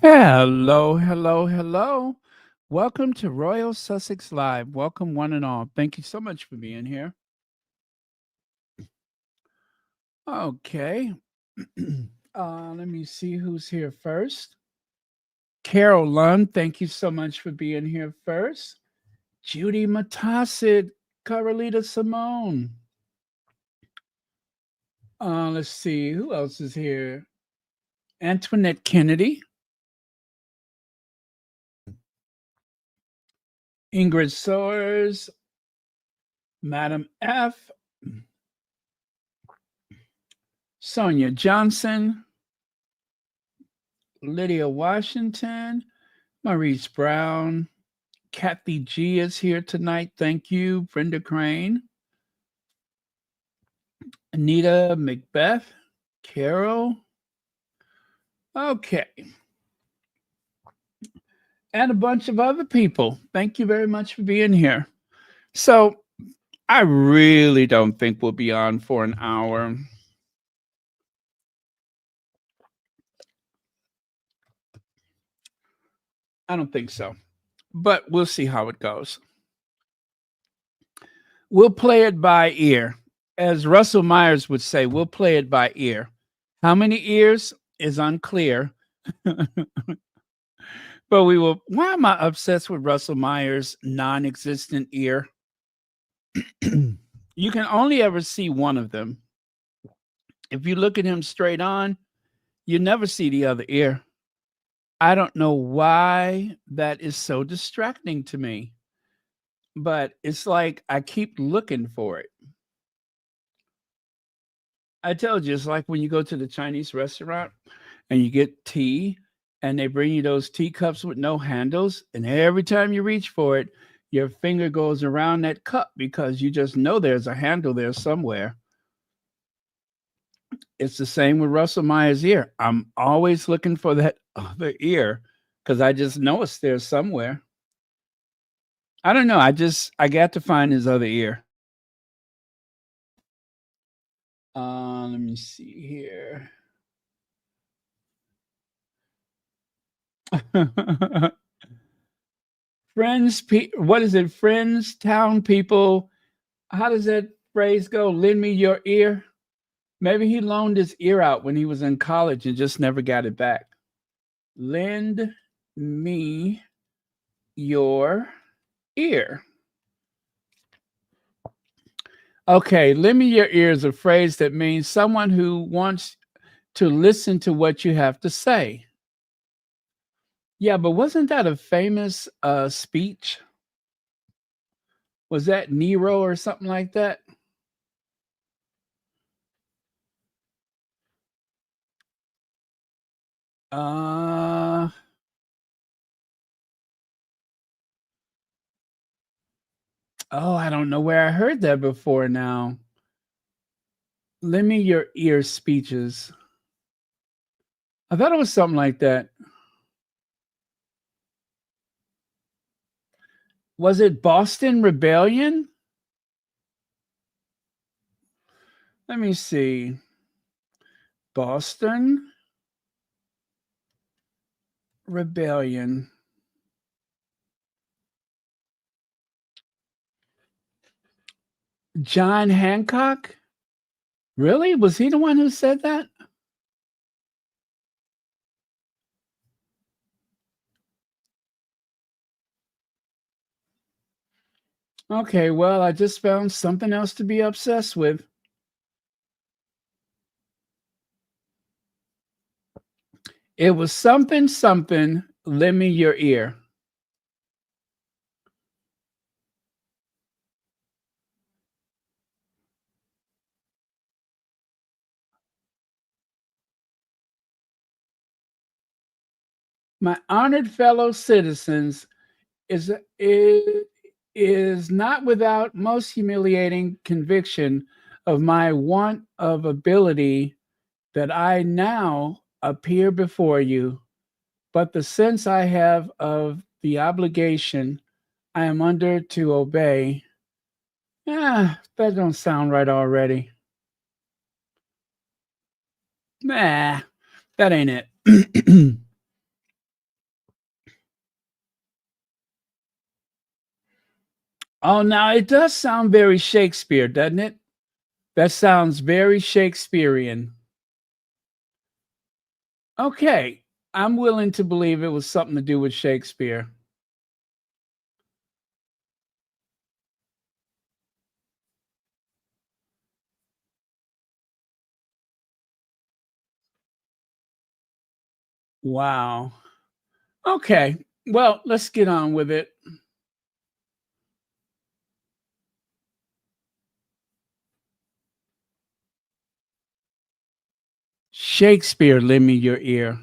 Hello, hello, hello. Welcome to Royal Sussex Live. Welcome, one and all. Thank you so much for being here. Okay. Let me see who's here first. Carol Lund, thank you so much for being here first. Judy Matasid, Carolita Simone. Let's see who else is here. Antoinette Kennedy, Ingrid Soares, Madam F, Sonia Johnson, Lydia Washington, Maurice Brown, Kathy G is here tonight. Thank you. Brenda Crane, Anita Macbeth, Carol. Okay. And a bunch of other people. Thank you very much for being here. So, I really don't think we'll be on for an hour. I don't think so. But we'll see how it goes. We'll play it by ear. As Russell Myers would say, we'll play it by ear. How many ears is unclear. But we will. Why am I obsessed with Russell Myers' non existent ear? You can only ever see one of them. If you look at him straight on, you never see the other ear. I don't know why that is so distracting to me, but it's like I keep looking for it. I told you, it's like when you go to the Chinese restaurant and you get tea and they bring you those teacups with no handles. And every time you reach for it, your finger goes around that cup because you just know there's a handle there somewhere. It's the same with Russell Myers' ear. I'm always looking for that other ear because I just know it's there somewhere. I don't know. I got to find his other ear. Let me see here. Friends, what is it? Friends, town people. How does that phrase go? Lend me your ear. Maybe he loaned his ear out when he was in college and just never got it back. Lend me your ear. Okay, lend me your ear is a phrase that means someone who wants to listen to what you have to say. Yeah, but wasn't that a famous speech? Was that Nero or something like that? Uh, oh, I don't know where I heard that before now. Lend me your ear speeches. I thought it was something like that. Was it Boston Rebellion? Let me see. Boston Rebellion. John Hancock? Really? Was he the one who said that? Okay, well, I just found something else to be obsessed with. It was something, something, lend me your ear. My honored fellow citizens, is, is, is not without most humiliating conviction of my want of ability that I now appear before you, but the sense I have of the obligation I am under to obey. That don't sound right already. Nah, that ain't it. Oh, now it does sound very Shakespeare, doesn't it? That sounds very Shakespearean. Okay, I'm willing to believe it was something to do with Shakespeare. Wow. Okay. Well, let's get on with it. Shakespeare, lend me your ear.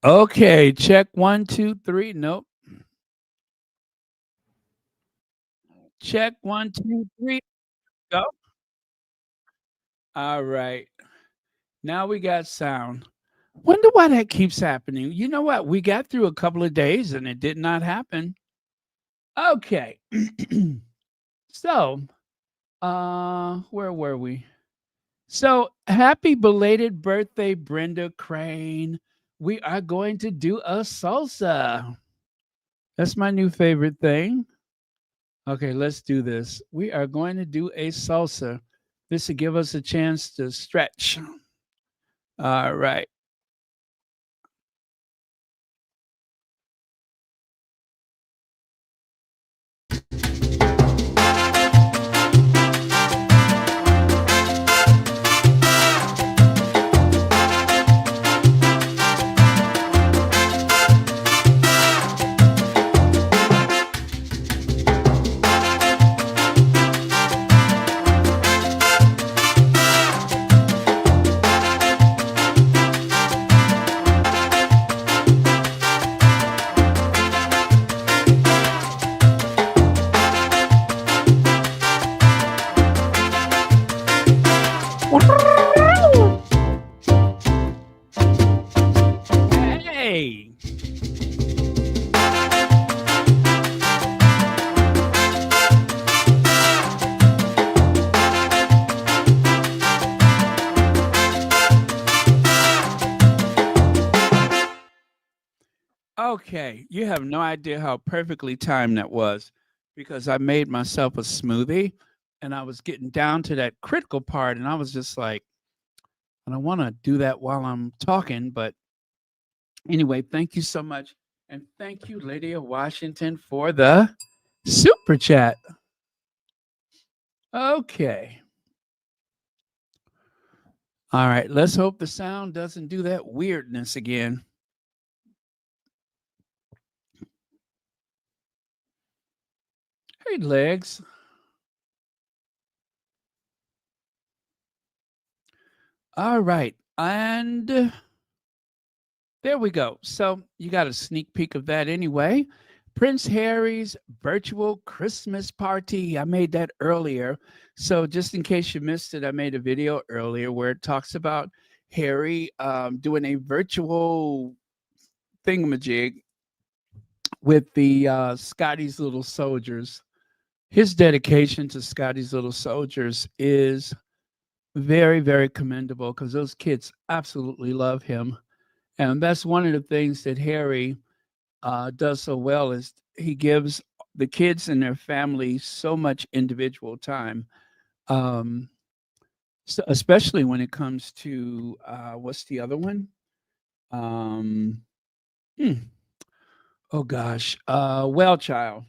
Okay, check one, two, three. Nope. Check one, two, three. Go. All right. Now we got sound. Wonder why that keeps happening. You know what? We got through a couple of days and it did not happen. Okay. So, where were we? So, happy belated birthday, Brenda Crane. We are going to do a salsa. That's my new favorite thing. Okay, let's do this. We are going to do a salsa. This will give us a chance to stretch. All right. Hey. Okay, you have no idea how perfectly timed that was because I made myself a smoothie and I was getting down to that critical part and I was just like, I don't want to do that while I'm talking, but anyway, thank you so much. And thank you, Lydia Washington, for the super chat. Okay. All right. Let's hope the sound doesn't do that weirdness again. Hey, legs. All right. And there we go. So you got a sneak peek of that anyway. Prince Harry's virtual Christmas party. I made that earlier. So just in case you missed it, I made a video earlier where it talks about Harry doing a virtual thingamajig with the Scotty's Little Soldiers. His dedication to Scotty's Little Soldiers is very, very commendable because those kids absolutely love him. And that's one of the things that Harry does so well is he gives the kids and their family so much individual time, um, so especially when it comes to what's the other one? Um, hmm, oh gosh, Well Child.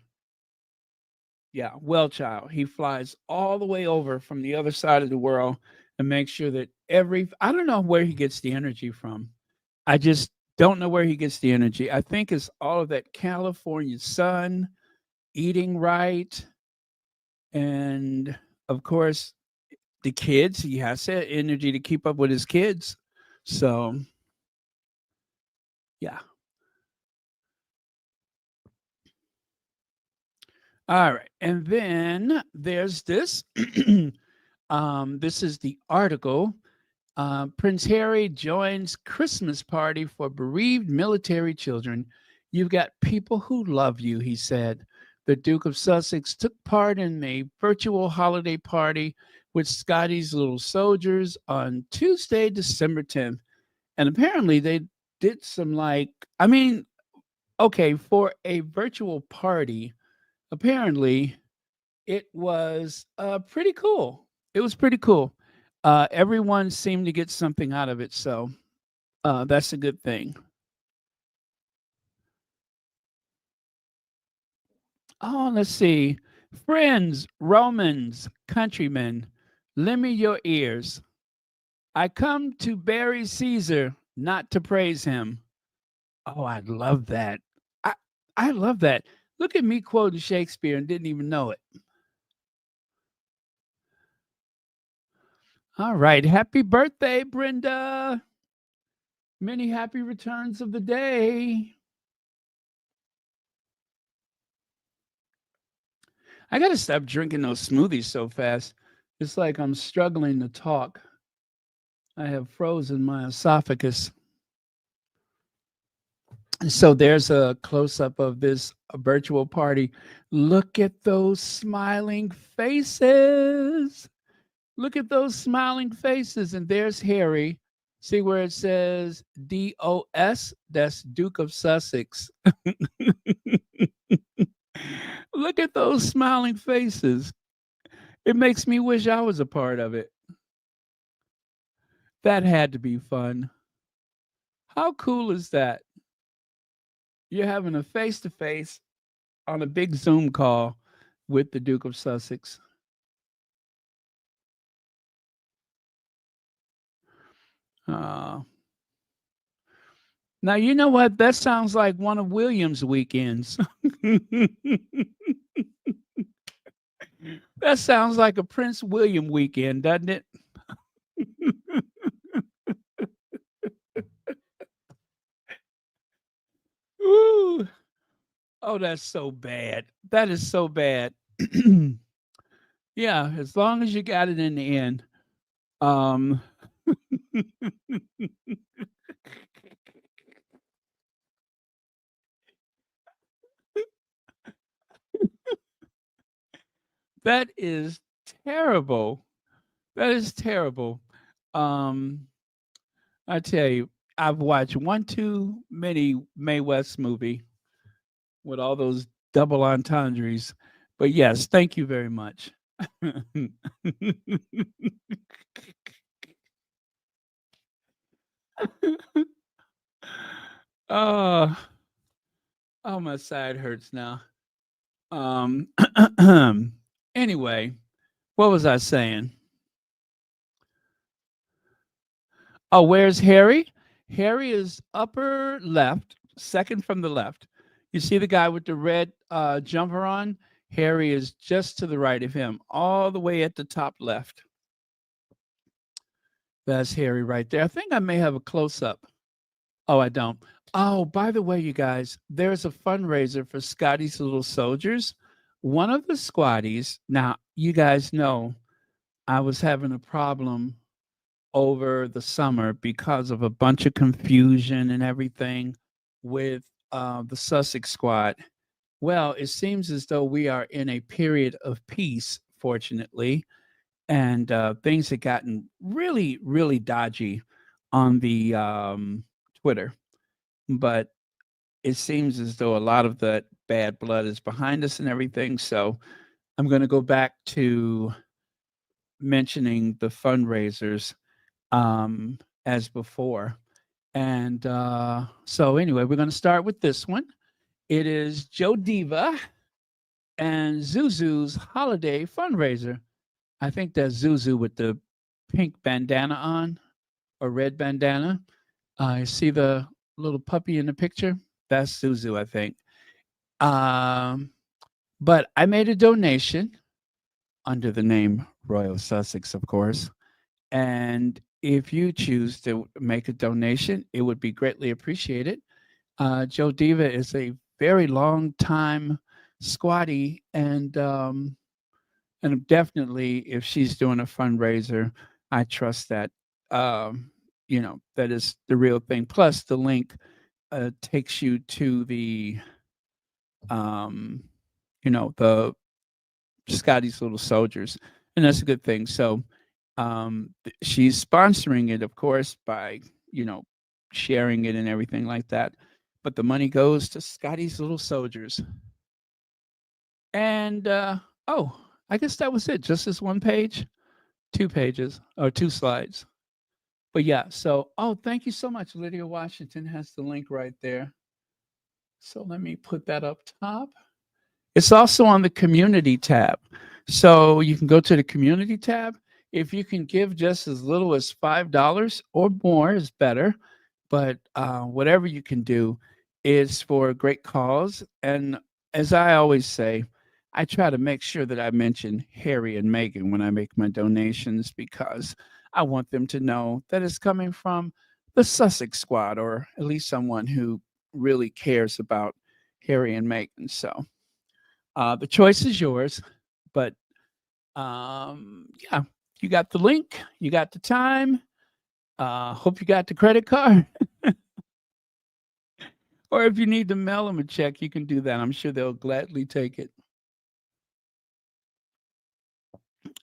Yeah, Well Child. He flies all the way over from the other side of the world and makes sure that I don't know where he gets the energy from. I just don't know where he gets the energy. I think it's all of that California sun, eating right, and of course, the kids. He has that energy to keep up with his kids. So, yeah. All right. And then there's this. This is the article. Prince Harry joins Christmas party for bereaved military children. You've got people who love you, he said. The Duke of Sussex took part in a virtual holiday party with Scotty's Little Soldiers on Tuesday, December 10th. And apparently they did some I mean, okay, for a virtual party, apparently it was pretty cool. It was pretty cool. Everyone seemed to get something out of it, so that's a good thing. Oh, let's see. Friends, Romans, countrymen, lend me your ears. I come to bury Caesar, not to praise him. Oh, I love that. I I love that. Look at me quoting Shakespeare and didn't even know it. All right. Happy birthday, Brenda. Many happy returns of the day. I got to stop drinking those smoothies so fast. It's like I'm struggling to talk. I have frozen my esophagus. So there's a close up of this virtual party. Look at those smiling faces. Look at those smiling faces. And there's Harry. See where it says DOS? That's Duke of Sussex. Look at those smiling faces. It makes me wish I was a part of it. That had to be fun. How cool is that? You're having a face to face on a big Zoom call with the Duke of Sussex. Uh, Now, you know what? That sounds like one of William's weekends. That sounds like a Prince William weekend, doesn't it? Ooh. Oh, that's so bad. That is so bad. Yeah, as long as you got it in the end. Um, that is terrible. That is terrible. Um, I tell you, I've watched one too many Mae West movie with all those double entendres. But yes, thank you very much. oh, oh, my side hurts now. Um, anyway, What was I saying? Oh, where's Harry? Harry is upper left, second from the left. You see the guy with the red jumper on? Harry is just to the right of him, all the way at the top left. That's Harry right there. I think I may have a close up. Oh, I don't. Oh, by the way, you guys, there's a fundraiser for Scotty's Little Soldiers. One of the squatties, now you guys know I was having a problem over the summer because of a bunch of confusion and everything with the Sussex squad. Well, it seems as though we are in a period of peace, fortunately, and things had gotten really, really dodgy on the Twitter. But it seems as though a lot of that bad blood is behind us and everything. So I'm going to go back to mentioning the fundraisers as before. And so, anyway, we're going to start with this one. It is Joe Diva and Zuzu's holiday fundraiser. I think that's Zuzu with the pink bandana on or red bandana. You see the little puppy in the picture? That's Zuzu, I think. Um, but I made a donation under the name Royal Sussex, of course. And if you choose to make a donation, it would be greatly appreciated. Joe Diva is a very long time squatty, and definitely if she's doing a fundraiser, I trust that that is the real thing. Plus, the link takes you to the um, the Scotty's Little Soldiers, and that's a good thing. So she's sponsoring it, of course, by you know sharing it and everything like that. But the money goes to Scotty's Little Soldiers. And oh, I guess that was it. Just this one page, 2 pages or 2 slides. But yeah, so thank you so much. Lydia Washington has the link right there. So let me put that up top. It's also on the community tab. So you can go to the community tab. If you can give just as little as $5 or more is better, but whatever you can do is for a great cause. And as I always say, I try to make sure that I mention Harry and Meghan when I make my donations because I want them to know that it's coming from the Sussex squad, or at least someone who really cares about Harry and Meghan. So the choice is yours, but yeah, you got the link, you got the time. Hope you got the credit card. Or if you need to mail them a check, you can do that. I'm sure they'll gladly take it.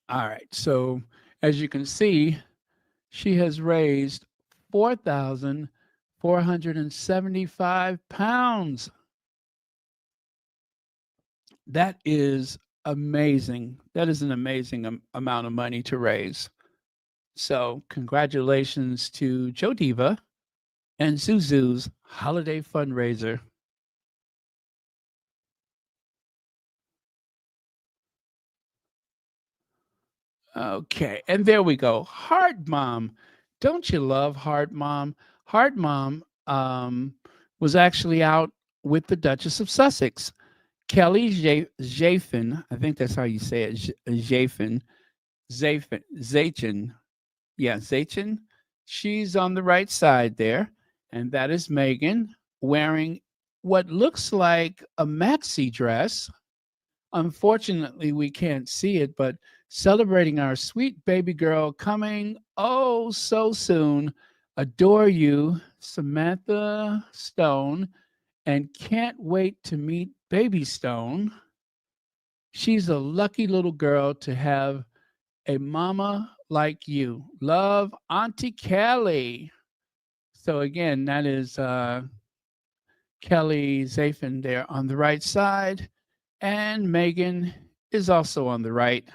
All right. So as you can see, she has raised 4,475 pounds. That is amazing. That is an amazing amount of money to raise. So congratulations to Joe Diva and Zuzu's holiday fundraiser. Okay, and there we go. Hard Mom. Don't you love Hard Mom? Hard Mom was actually out with the Duchess of Sussex. Kelly Jafin, I think that's how you say it, Jafin, Zachin. Yeah, Zachin. She's on the right side there, and that is Meghan wearing what looks like a maxi dress. Unfortunately, we can't see it, but celebrating our sweet baby girl coming oh so soon. Adore you, Samantha Stone, and can't wait to meet Baby Stone. She's a lucky little girl to have a mama like you. Love, Auntie Kelly. So again, that is Kelly Zafin there on the right side, and Meghan is also on the right,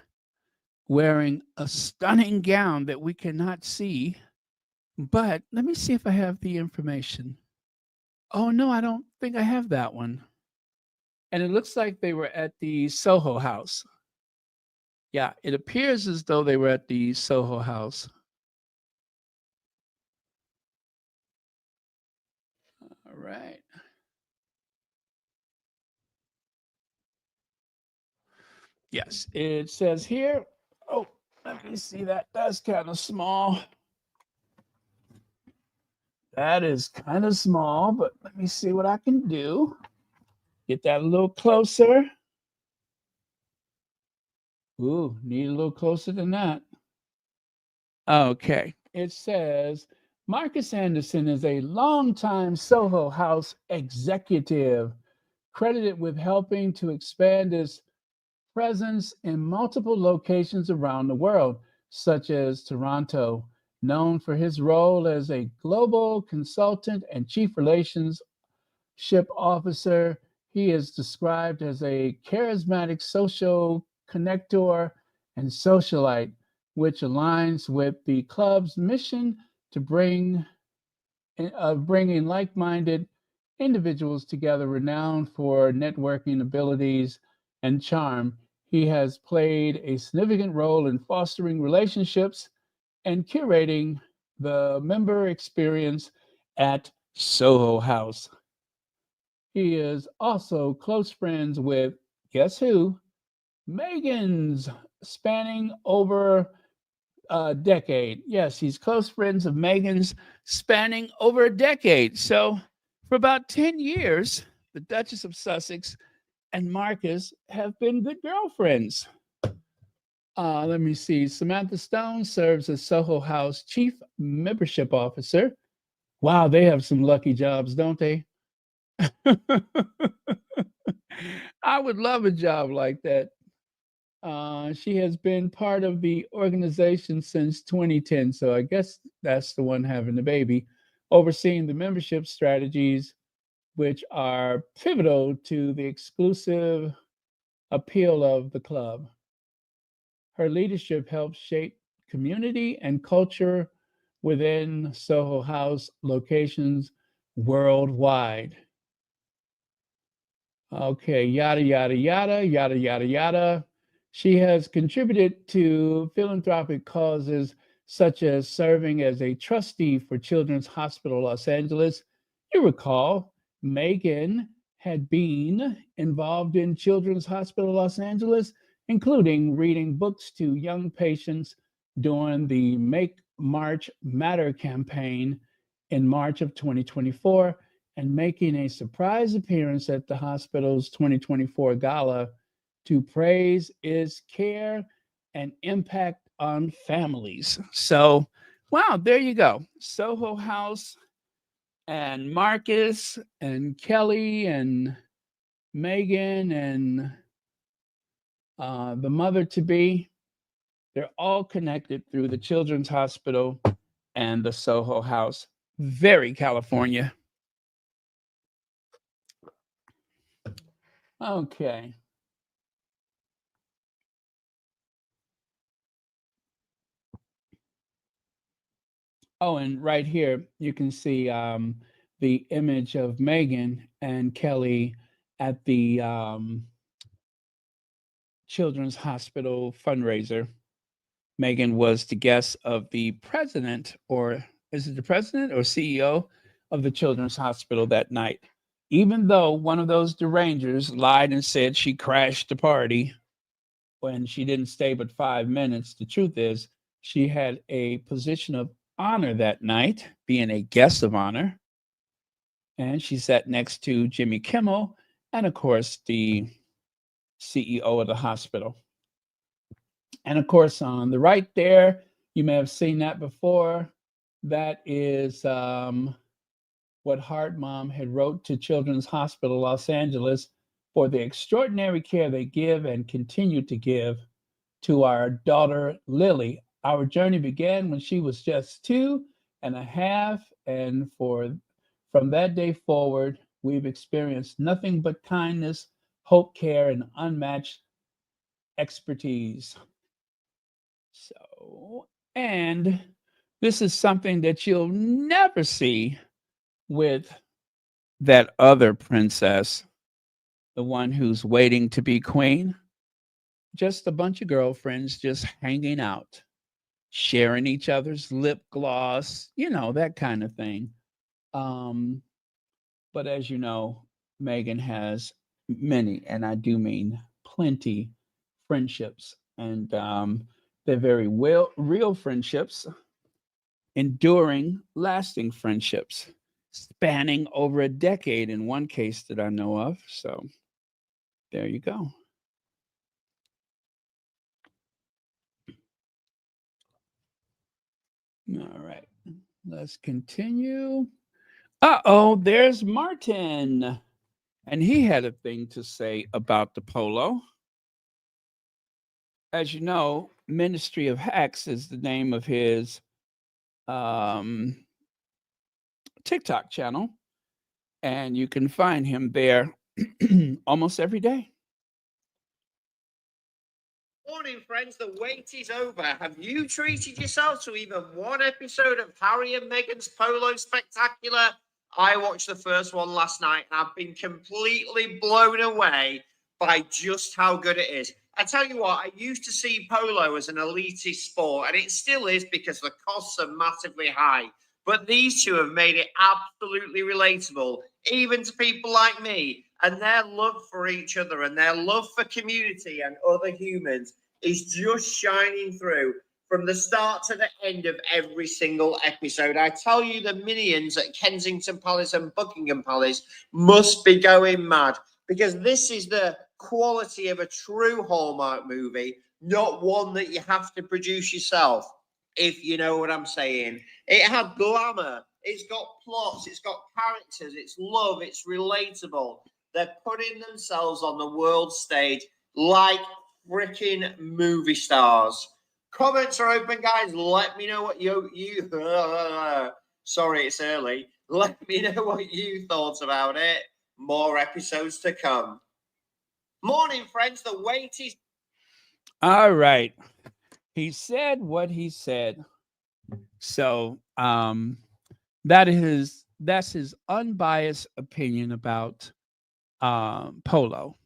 wearing a stunning gown that we cannot see. But let me see if I have the information. Oh, no, I don't think I have that one. And it looks like they were at the Soho House. Yeah, it appears as though they were at the Soho House. All right. Yes, it says here. Oh, let me see that. That's kind of small. That is kind of small, but let me see what I can do. Get that a little closer. Ooh, need a little closer than that. Okay. It says Marcus Anderson is a longtime Soho House executive, credited with helping to expand its presence in multiple locations around the world, such as Toronto. Known for his role as a global consultant and chief relationship officer, he is described as a charismatic social connector and socialite, which aligns with the club's mission to bringing like-minded individuals together. Renowned for networking abilities and charm, he has played a significant role in fostering relationships and curating the member experience at Soho House. He is also close friends with, guess who? Meghan's, spanning over a decade. Yes, he's close friends of Meghan's, spanning over a decade. So, for about 10 years, the Duchess of Sussex and Marcus have been good girlfriends. Let me see. Samantha Stone serves as Soho House Chief Membership Officer. Wow, they have some lucky jobs, don't they? I would love a job like that. She has been part of the organization since 2010, so I guess that's the one having the baby, overseeing the membership strategies, which are pivotal to the exclusive appeal of the club. Her leadership helps shape community and culture within Soho House locations worldwide. Okay, yada, yada, yada, yada, yada, yada. She has contributed to philanthropic causes such as serving as a trustee for Children's Hospital Los Angeles. You recall, Meghan had been involved in Children's Hospital Los Angeles, including reading books to young patients during the Make March Matter campaign in March of 2024 and making a surprise appearance at the hospital's 2024 gala to praise its care and impact on families. So, wow, there you go. Soho House and Marcus and Kelly and Meghan and the mother to be, they're all connected through the Children's Hospital and the Soho House. Very California. Okay. Oh, and right here you can see the image of Meghan and Kelly at the Children's Hospital fundraiser. Meghan was the guest of the president, or is it the president or CEO of the Children's Hospital that night? Even though one of those derangers lied and said she crashed the party when she didn't stay but 5 minutes, the truth is she had a position of honor that night, being a guest of honor. And she sat next to Jimmy Kimmel and, of course, the CEO of the hospital. And of course, on the right there, you may have seen that before. That is what Heart Mom had wrote to Children's Hospital Los Angeles for the extraordinary care they give and continue to give to our daughter Lily. Our journey began when she was just 2.5, and from that day forward, we've experienced nothing but kindness, hope, care, and unmatched expertise. So, and this is something that you'll never see with that other princess, the one who's waiting to be queen. just a bunch of girlfriends just hanging out, sharing each other's lip gloss, that kind of thing. Um, but as you know, Megan has many, and I do mean plenty, friendships, and they're very real friendships, enduring, lasting friendships, spanning over a decade in one case that I know of. So there you go. All right, let's continue. Uh-oh, there's Martin. And he had a thing to say about the polo. As you know, Ministry of Hacks is the name of his um, TikTok channel, and you can find him there almost every day. Morning, friends. The wait is over. Have you treated yourself to even one episode of Harry and Meghan's Polo Spectacular? I watched the first one last night and I've been completely blown away by just how good it is. I tell you what, I used to see polo as an elitist sport, and it still is because the costs are massively high. But these two have made it absolutely relatable, even to people like me. And their love for each other and their love for community and other humans is just shining through from the start to the end of every single episode. I tell you, the minions at Kensington Palace and Buckingham Palace must be going mad, because this is the quality of a true Hallmark movie, not one that you have to produce yourself, if you know what I'm saying. It had glamour, it's got plots, it's got characters, it's love, it's relatable. They're putting themselves on the world stage like freaking movie stars. Comments are open, guys. Let me know what you sorry, it's early. Let me know what you thought about it. More episodes to come. Morning, friends. The wait is. All right. He said what he said. So that's his unbiased opinion about polo.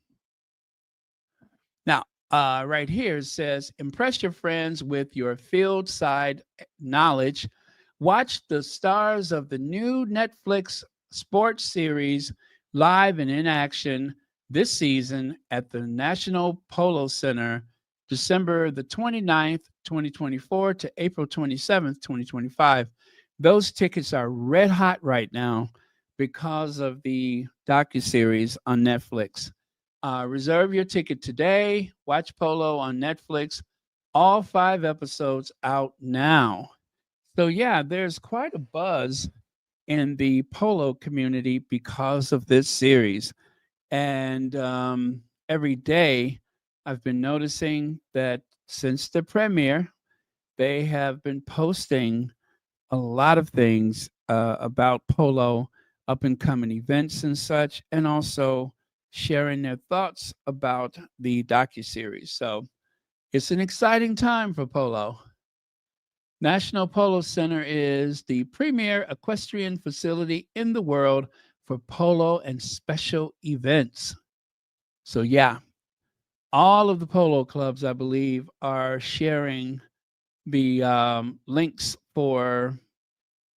Now, right here it says, impress your friends with your field side knowledge. Watch the stars of the new Netflix sports series live and in action this season at the National Polo Center, December the 29th, 2024 to April 27th, 2025. Those tickets are red hot right now because of the docuseries on Netflix. Reserve your ticket today. Watch Polo on Netflix. All 5 episodes out now. So, yeah, there's quite a buzz in the Polo community because of this series. And every day I've been noticing that since the premiere, they have been posting a lot of things about polo, up and coming events and such, and also sharing their thoughts about the docuseries. So it's an exciting time for polo. National Polo Center is the premier equestrian facility in the world for polo and special events. So yeah, all of the polo clubs, I believe, are sharing the links for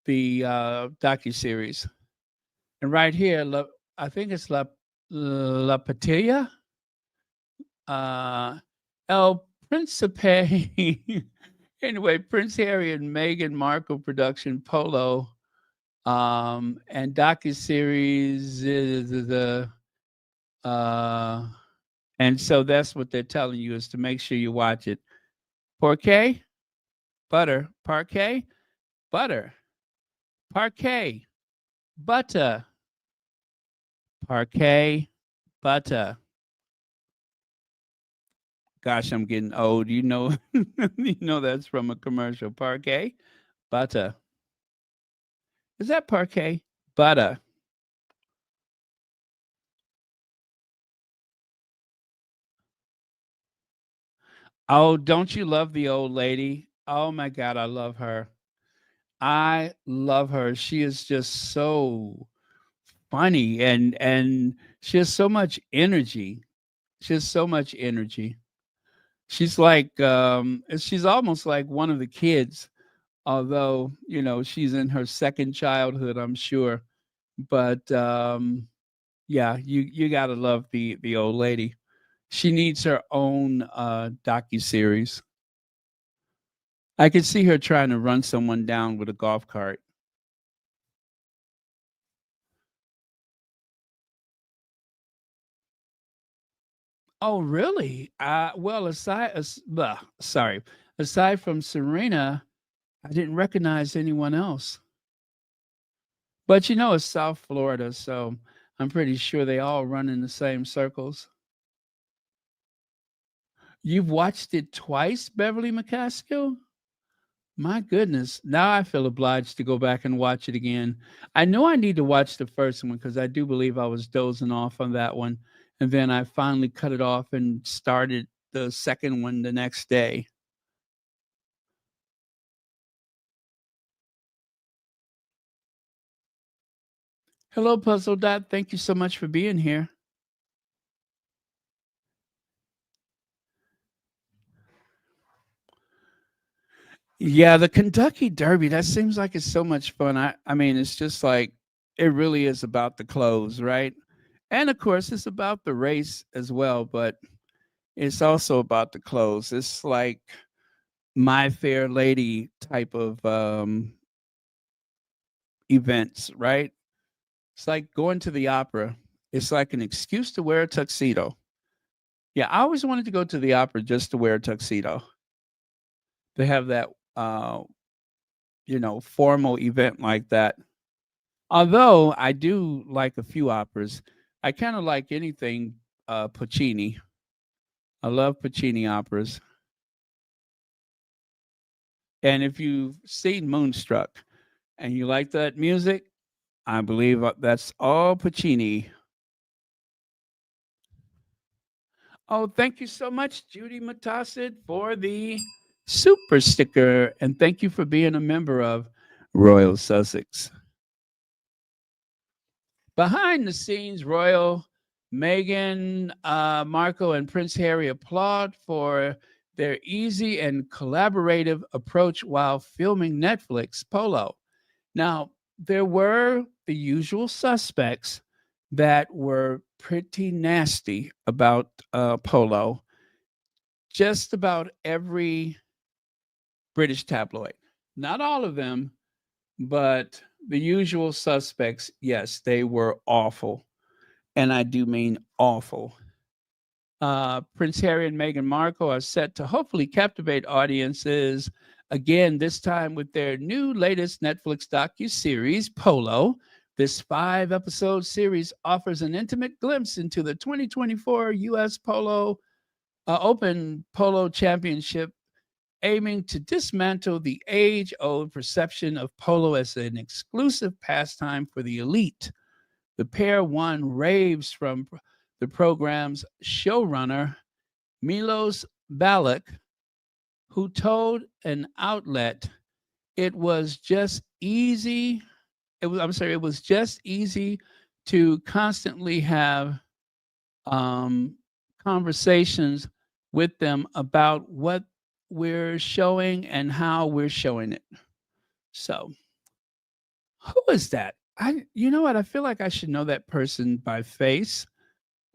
the docu-series. And right here, I think it's La Patilla, uh, El Principe. Anyway, Prince Harry and Meghan Markle production Polo, and docu-series is uh, and so that's what they're telling you, is to make sure you watch it. Parquet, butter, parquet, butter, parquet, butter, parquet, butter. Gosh, I'm getting old. That's from a commercial. Parquet, butter. Is that parquet? Butter. Oh, don't you love the old lady? Oh my God, I love her. I love her. She is just so funny, and she has so much energy. She has so much energy. She's like she's almost like one of the kids, although, she's in her second childhood, I'm sure. But yeah, you got to love the old lady. She needs her own docu-series. I could see her trying to run someone down with a golf cart. Oh, really? Well, sorry, aside from Serena, I didn't recognize anyone else. But it's South Florida, so I'm pretty sure they all run in the same circles. You've watched it twice, Beverly McCaskill? My goodness. Now I feel obliged to go back and watch it again. I know I need to watch the first one because I do believe I was dozing off on that one. And then I finally cut it off and started the second one the next day. Hello, Puzzle Dot. Thank you so much for being here. Yeah, the Kentucky Derby, that seems like it's so much fun. I mean, it's just like it really is about the clothes, right? And of course, it's about the race as well, but it's also about the clothes. It's like My Fair Lady type of events, right? It's like going to the opera. It's like an excuse to wear a tuxedo. Yeah, I always wanted to go to the opera just to wear a tuxedo. They have that formal event like that. Although I do like a few operas, I kind of like anything Puccini. I love Puccini operas. And if you've seen Moonstruck and you like that music, I believe that's all Puccini. Oh, thank you so much, Judy Matasid, for the super sticker. And thank you for being a member of Royal Sussex. Behind the scenes, Royal Meghan, Markle, and Prince Harry applaud for their easy and collaborative approach while filming Netflix Polo. Now, there were the usual suspects that were pretty nasty about Polo. Just about every British tabloid, not all of them, but the usual suspects, yes, they were awful. And I do mean awful. Prince Harry and Meghan Markle are set to hopefully captivate audiences again, this time with their new latest Netflix docu-series, Polo. This 5-episode series offers an intimate glimpse into the 2024 U.S. Polo Open Polo Championship, aiming to dismantle the age-old perception of polo as an exclusive pastime for the elite. The pair won raves from the program's showrunner, Milos Balak, who told an outlet it was just easy. It was just easy to constantly have um, conversations with them about what we're showing and how we're showing it. So, who is that? You know what? I feel like I should know that person by face,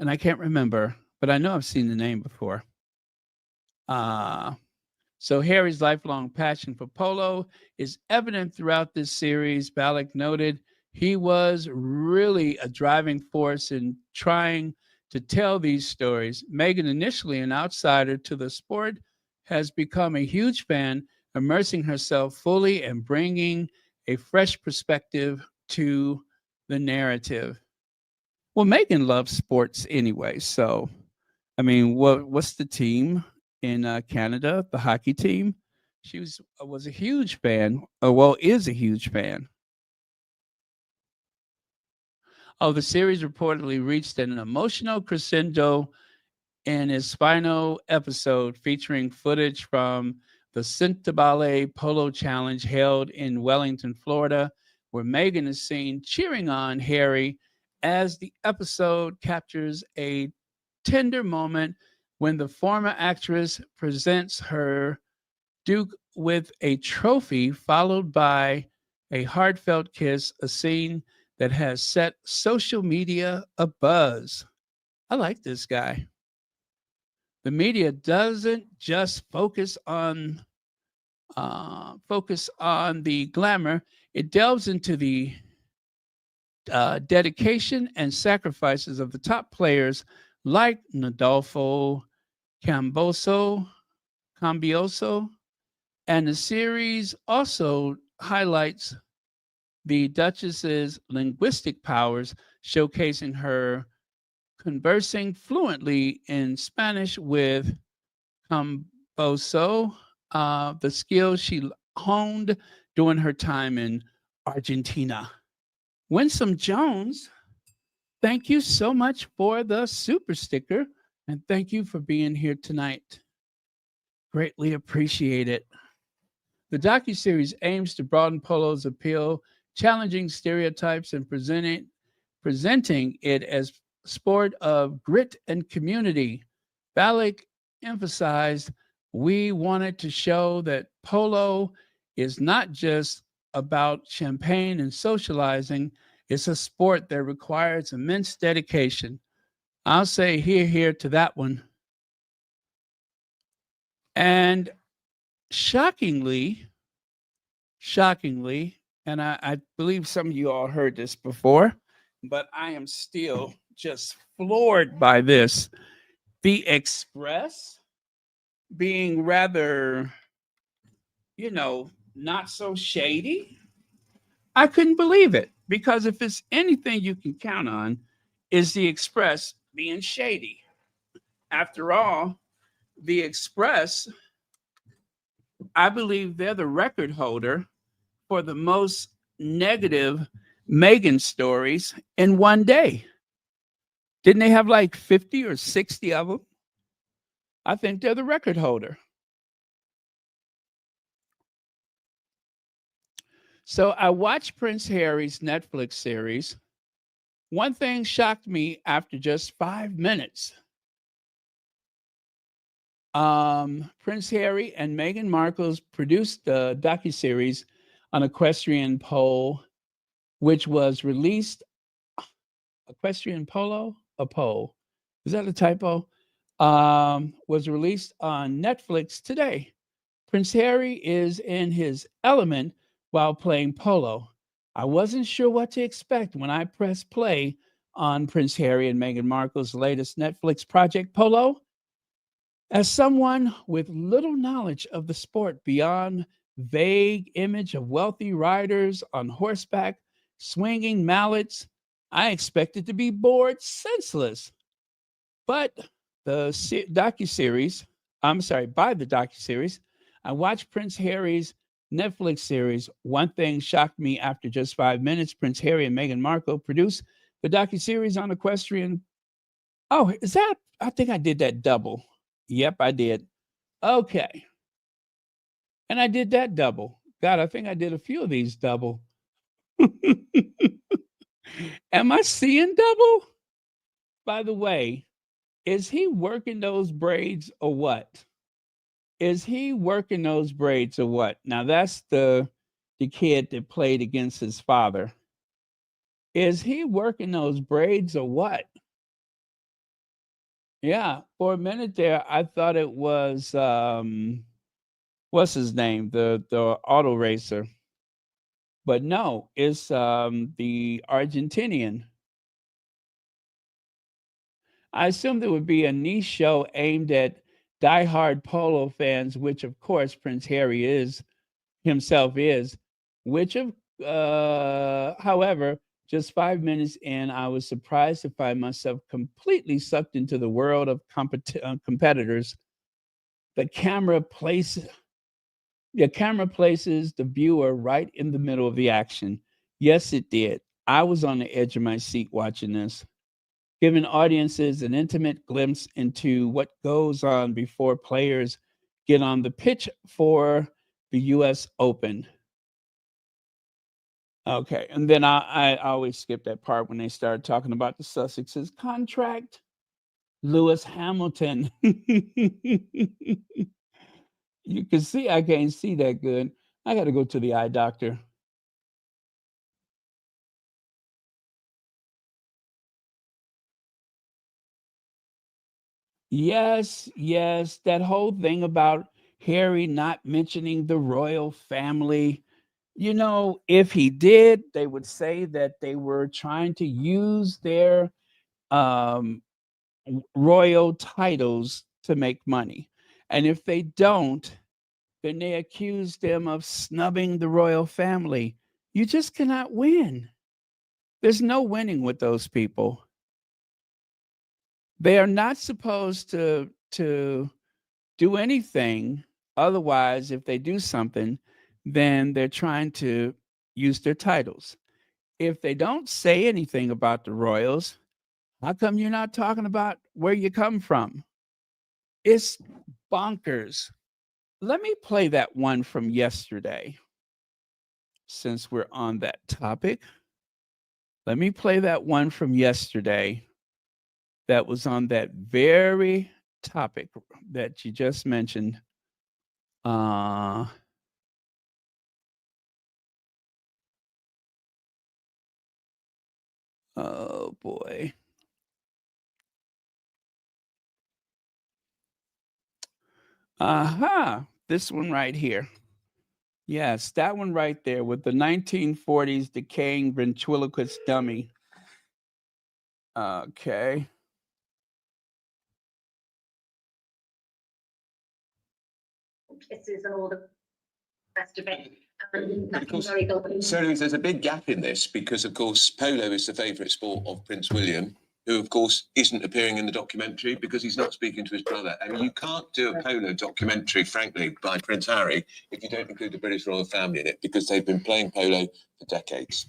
and I can't remember, but I know I've seen the name before. Uh, so Harry's lifelong passion for polo is evident throughout this series. Balak noted he was really a driving force in trying to tell these stories. Meghan, initially an outsider to the sport, has become a huge fan, immersing herself fully and bringing a fresh perspective to the narrative. Well, Megan loves sports anyway, so I mean, what's the team in Canada? The hockey team. She was a huge fan. Well, is a huge fan. Oh, the series reportedly reached an emotional crescendo in its final episode, featuring footage from the Cintabale Polo Challenge held in Wellington, Florida, where Megan is seen cheering on Harry as the episode captures a tender moment when the former actress presents her Duke with a trophy, followed by a heartfelt kiss, a scene that has set social media abuzz. I like this guy. The media doesn't just focus on the glamour. It delves into the dedication and sacrifices of the top players like Nadolfo Camboso, Cambioso, and the series also highlights the Duchess's linguistic powers, showcasing her conversing fluently in Spanish with Camboso, the skills she honed during her time in Argentina. Winsome Jones, thank you so much for the super sticker, and thank you for being here tonight. Greatly appreciate it. The docuseries aims to broaden Polo's appeal, challenging stereotypes and presenting it as sport of grit and community. Balick emphasized, we wanted to show that polo is not just about champagne and socializing, it's a sport that requires immense dedication. I'll say here to that one. And shockingly, and I believe some of you all heard this before, but I am still just floored by this. The Express being rather, not so shady. I couldn't believe it because if it's anything you can count on, is the Express being shady. After all, the Express, I believe they're the record holder for the most negative Meghan stories in one day. Didn't they have like 50 or 60 of them? I think they're the record holder. So I watched Prince Harry's Netflix series. One thing shocked me after just 5 minutes. Prince Harry and Meghan Markle's produced the docuseries on Equestrian Pole, which was released. Equestrian Polo? A pole. Is that a typo? Was released on Netflix today. Prince Harry is in his element while playing polo. I wasn't sure what to expect when I pressed play on Prince Harry and Meghan Markle's latest Netflix project, Polo. As someone with little knowledge of the sport beyond vague image of wealthy riders on horseback swinging mallets, I expected to be bored senseless. But by the docuseries, I watched Prince Harry's Netflix series. One thing shocked me after just 5 minutes. Prince Harry and Meghan Markle produced the docuseries on equestrian. Oh, is that? I think I did that double. Yep, I did. Okay. And I did that double. God, I think I did a few of these double. Am I seeing double? By the way, is he working those braids or what? Is he working those braids or what? Now that's the kid that played against his father. Is he working those braids or what? Yeah, for a minute there, I thought it was what's his name, the auto racer, but no, it's the Argentinian. I assumed it would be a niche show aimed at diehard polo fans, which of course Prince Harry is himself is. Which of, however, just 5 minutes in, I was surprised to find myself completely sucked into the world of competitors. The camera places the viewer right in the middle of the action. Yes, it did. I was on the edge of my seat watching this, giving audiences an intimate glimpse into what goes on before players get on the pitch for the US Open. Okay, and then I always skip that part when they started talking about the Sussex's contract. Lewis Hamilton. You can see I can't see that good. I got to go to the eye doctor. Yes, yes, that whole thing about Harry not mentioning the royal family. You know, if he did, they would say that they were trying to use their um, royal titles to make money. And if they don't, then they accuse them of snubbing the royal family. You just cannot win. There's no winning with those people. They are not supposed to do anything. Otherwise, if they do something, then they're trying to use their titles. If they don't say anything about the royals, how come you're not talking about where you come from? It's bonkers. Let me play that one from yesterday since we're on that topic. Let me play that one from yesterday that was on that very topic that you just mentioned. Uh, oh boy. Aha, this one right here. Yes, that one right there with the 1940s decaying ventriloquist dummy. Okay. Kisses and all the rest of it. But of course, so there's a big gap in this because, of course, polo is the favourite sport of Prince William, who, of course, isn't appearing in the documentary because he's not speaking to his brother. And you can't do a polo documentary, frankly, by Prince Harry if you don't include the British royal family in it because they've been playing polo for decades.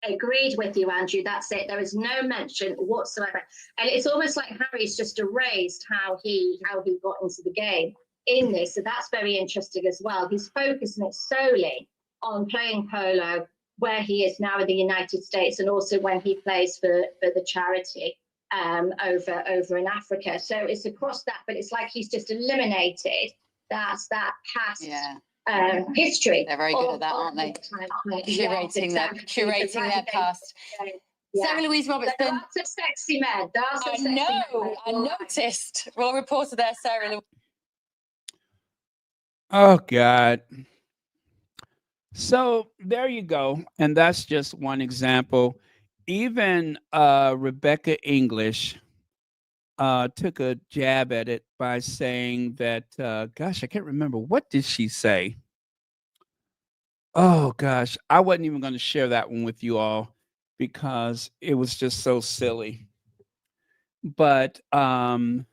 Agreed with you, Andrew. That's it. There is no mention whatsoever, and it's almost like Harry's just erased how he got into the game in this. So that's very interesting as well. He's focusing it solely on playing polo, where he is now in the United States, and also when he plays for the charity over in Africa. So it's across that, but it's like he's just eliminated that past. Yeah. History. They're very good at that, aren't they? Curating their past. Yeah. Sarah Louise Robertson. There are some sexy men. There are some sexy men. I noticed. Well, reporter there, Sarah Louise. Oh God. So there you go. And that's just one example. Even Rebecca English took a jab at it by saying that, gosh, I can't remember. What did she say? Oh, gosh. I wasn't even going to share that one with you all because it was just so silly. But, oh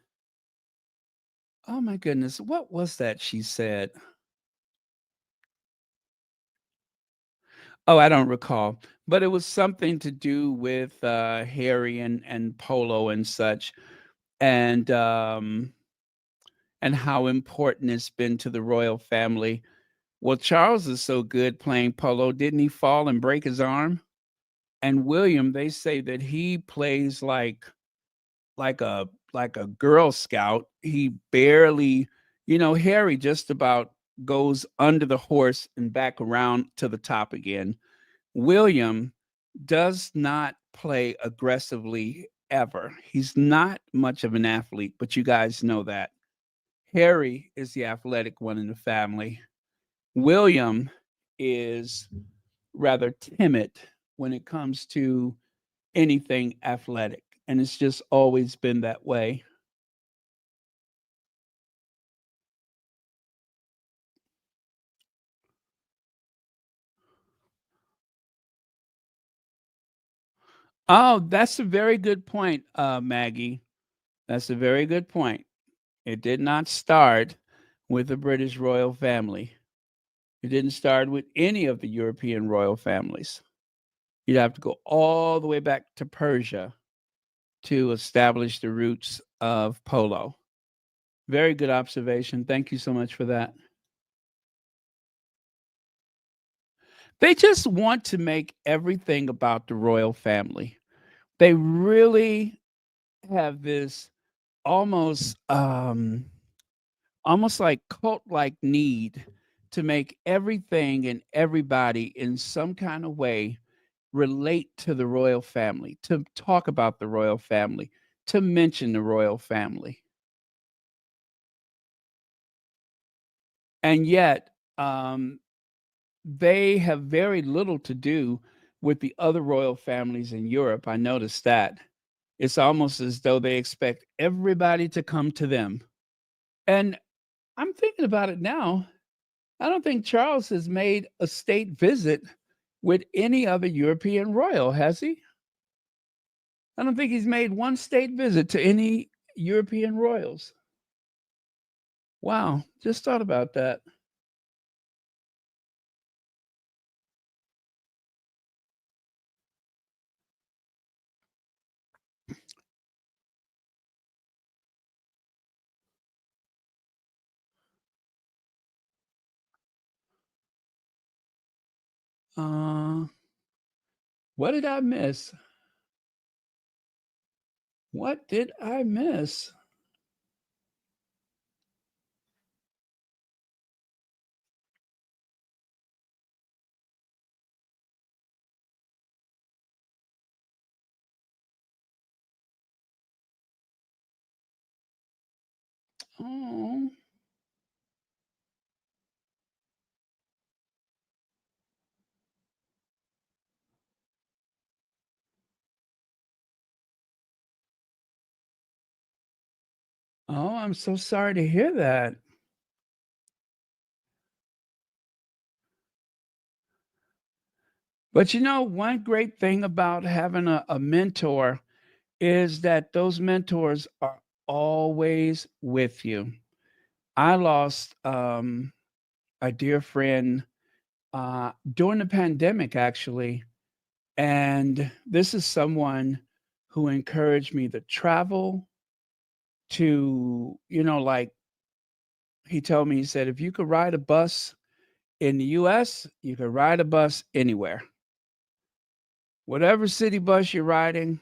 my goodness, what was that she said? Oh, I don't recall, but it was something to do with Harry and Polo and such, and how important it's been to the royal family. Well, Charles is so good playing polo. Didn't he fall and break his arm? And William, they say that he plays like a Girl Scout. He barely, Harry just about goes under the horse and back around to the top again. William does not play aggressively ever. He's not much of an athlete, but you guys know that. Harry is the athletic one in the family. William is rather timid when it comes to anything athletic, and it's just always been that way. Oh, that's a very good point, Maggie. That's a very good point. It did not start with the British royal family. It didn't start with any of the European royal families. You'd have to go all the way back to Persia to establish the roots of polo. Very good observation. Thank you so much for that. They just want to make everything about the royal family. They really have this almost almost like cult-like need to make everything and everybody in some kind of way relate to the royal family, to talk about the royal family, to mention the royal family. And yet, they have very little to do with the other royal families in Europe. I noticed that. It's almost as though they expect everybody to come to them. And I'm thinking about it now. I don't think Charles has made a state visit with any other European royal, has he? I don't think he's made one state visit to any European royals. Wow, just thought about that. Uh, what did I miss? What did I miss? Oh, oh, I'm so sorry to hear that. But you know, one great thing about having a mentor is that those mentors are always with you. I lost a dear friend during the pandemic, actually. And this is someone who encouraged me to travel, to, like he told me, he said, if you could ride a bus in the US, you could ride a bus anywhere. Whatever city bus you're riding,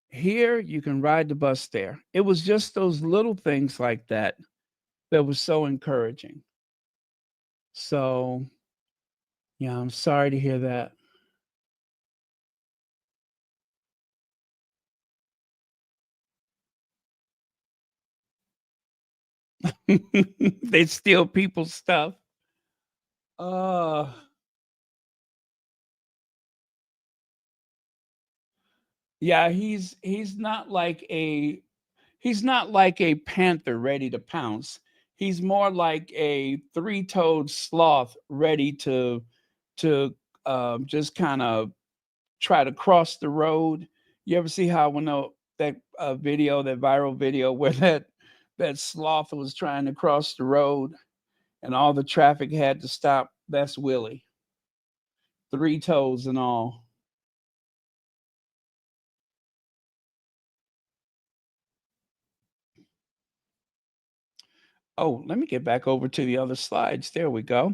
here you can ride the bus there. It was just those little things like that that was so encouraging. So, yeah, I'm sorry to hear that. They steal people's stuff. Uh, yeah, he's not like a panther ready to pounce. He's more like a three-toed sloth ready to just kind of try to cross the road. You ever see how when that viral video where that sloth was trying to cross the road and all the traffic had to stop? That's Willie, three toes and all. Oh, let me get back over to the other slides. There we go.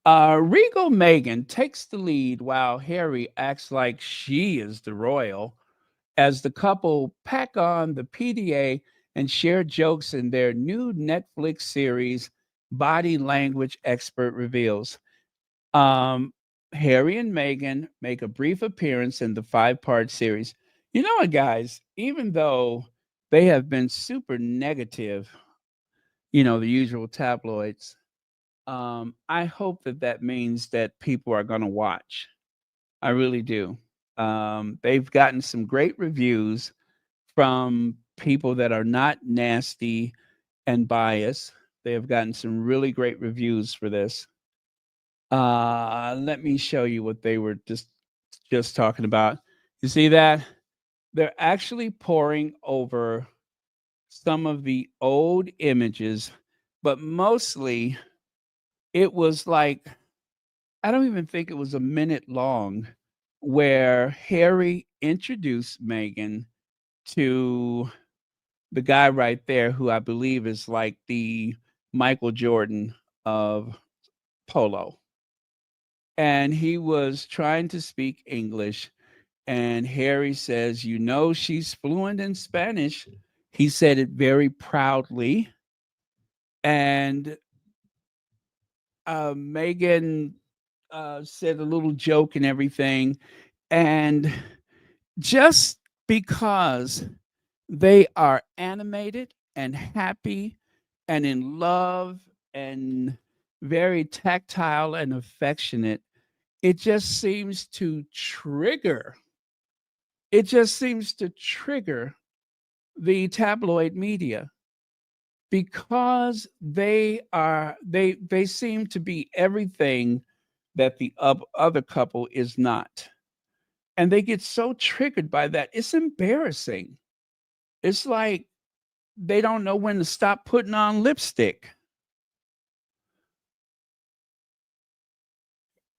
Regal Meghan takes the lead while Harry acts like she is the royal as the couple pack on the PDA and share jokes in their new Netflix series, Body Language Expert Reveals. Um, Harry and Meghan make a brief appearance in the five-part series. You know what, guys? Even though they have been super negative, the usual tabloids, I hope that means that people are going to watch. I really do. They've gotten some great reviews from people that are not nasty and biased. They have gotten some really great reviews for this. Let me show you what they were just talking about. You see that? They're actually pouring over some of the old images, but mostly it was like, I don't even think it was a minute long, where Harry introduced Meghan to the guy right there, who I believe is like the Michael Jordan of Polo. And he was trying to speak English. And Harry says, she's fluent in Spanish. He said it very proudly. And Meghan said a little joke and everything. And just because they are animated and happy and in love and very tactile and affectionate, it just seems to trigger. It just seems to trigger the tabloid media because they seem to be everything that the other couple is not. And they get so triggered by that. It's embarrassing. It's like they don't know when to stop putting on lipstick.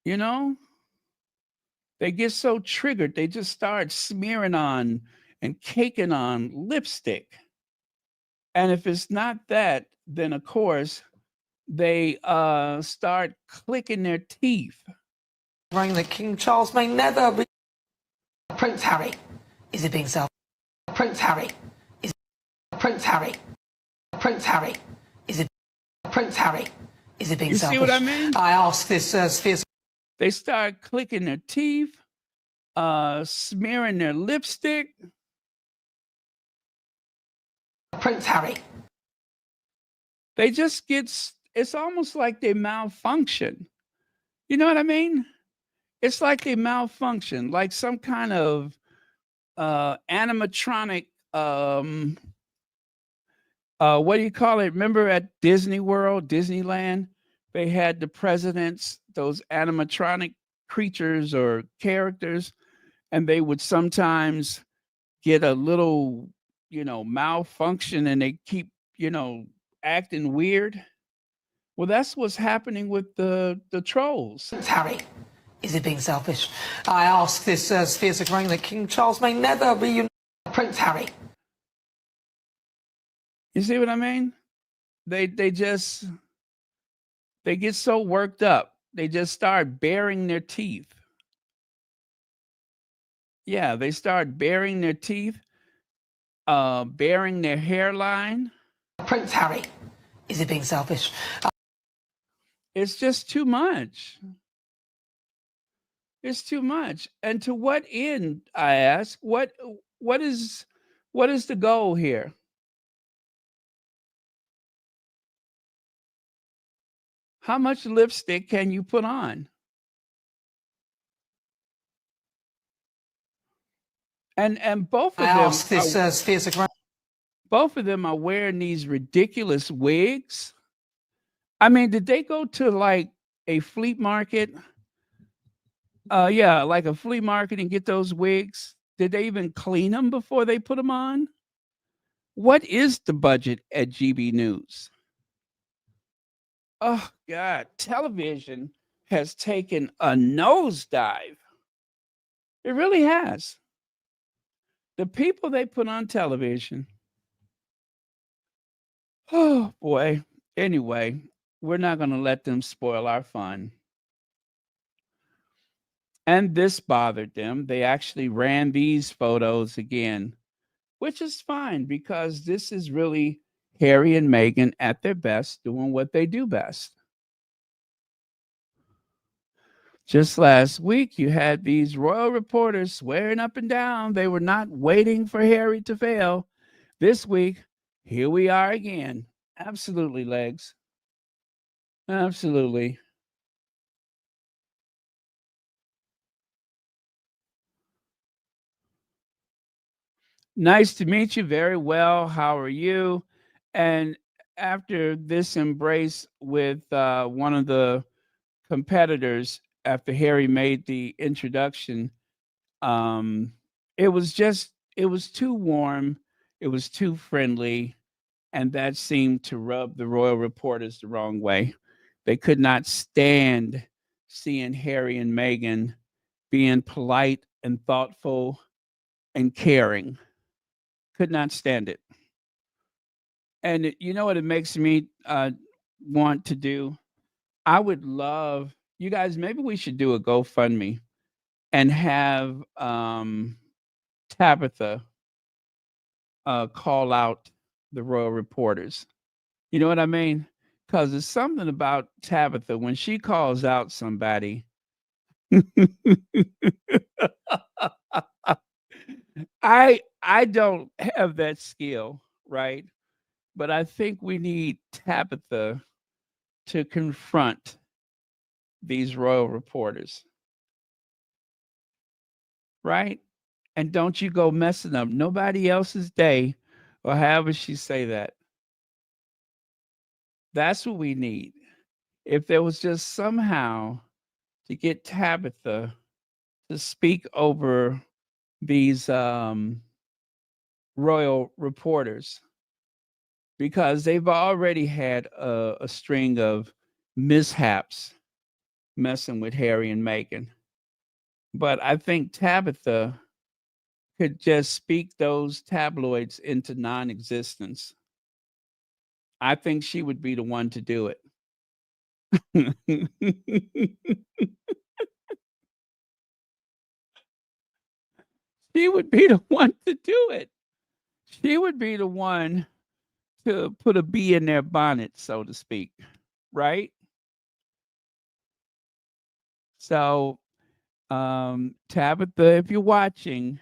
You know? They get so triggered, they just start smearing on and caking on lipstick. And if it's not that, then of course they start clicking their teeth. Reign that King Charles may never be. Prince Harry, is it being self? Prince Harry, is Prince Harry, Prince Harry, is it Prince Harry, is it being You selfish? see what I mean? I ask this as fierce. They start clicking their teeth, smearing their lipstick. Prince Harry. They just it's almost like they malfunction. You know what I mean? It's like they malfunction, like some kind of animatronic, what do you call it? Remember at Disney World, Disneyland, they had the presidents, those animatronic creatures or characters, and they would sometimes get a little, malfunction and they keep, acting weird. Well, that's what's happening with the trolls. Prince Harry, is it being selfish? I ask this as fierce a reign that King Charles may never be. Prince Harry. You see what I mean? They get so worked up. They just start baring their teeth. Yeah, they start baring their teeth, baring their hairline. Prince Harry, is it being selfish? It's just too much. It's too much. And to what end, I ask? What is the goal here? How much lipstick can you put on? And both of I them ask this as fierce a reign. both of them are wearing these ridiculous wigs. I mean, did they go to like a flea market? Yeah, like a flea market and get those wigs. Did they even clean them before they put them on? What is the budget at GB News? Oh God, television has taken a nosedive. It really has. The people they put on television. Oh boy. Anyway, we're not going to let them spoil our fun. And this bothered them. They actually ran these photos again, which is fine because this is really Harry and Meghan at their best, doing what they do best. Just last week, you had these royal reporters swearing up and down they were not waiting for Harry to fail. This week, here we are again. Absolutely, Legs. Absolutely. Nice to meet you. Very well. How are you? And after this embrace with one of the competitors, after Harry made the introduction, um, it was too warm. It was too friendly. And that seemed to rub the royal reporters the wrong way. They could not stand seeing Harry and Meghan being polite and thoughtful and caring. Could not stand it. And you know what it makes me want to do? I would love you guys. Maybe we should do a GoFundMe and have Tabitha call out the royal reporters. You know what I mean? Because there's something about Tabitha when she calls out somebody. I don't have that skill, right? But I think we need Tabitha to confront these royal reporters, right? And don't you go messing up nobody else's day, or however she say that. That's what we need. If there was just somehow to get Tabitha to speak over these royal reporters, because they've already had a string of mishaps messing with Harry and Meghan. But I think Tabitha could just speak those tabloids into non-existence. I think she would be the one to do it. She would be the one to do it. She would be the one to put a bee in their bonnet, so to speak, right? So, Tabitha, if you're watching,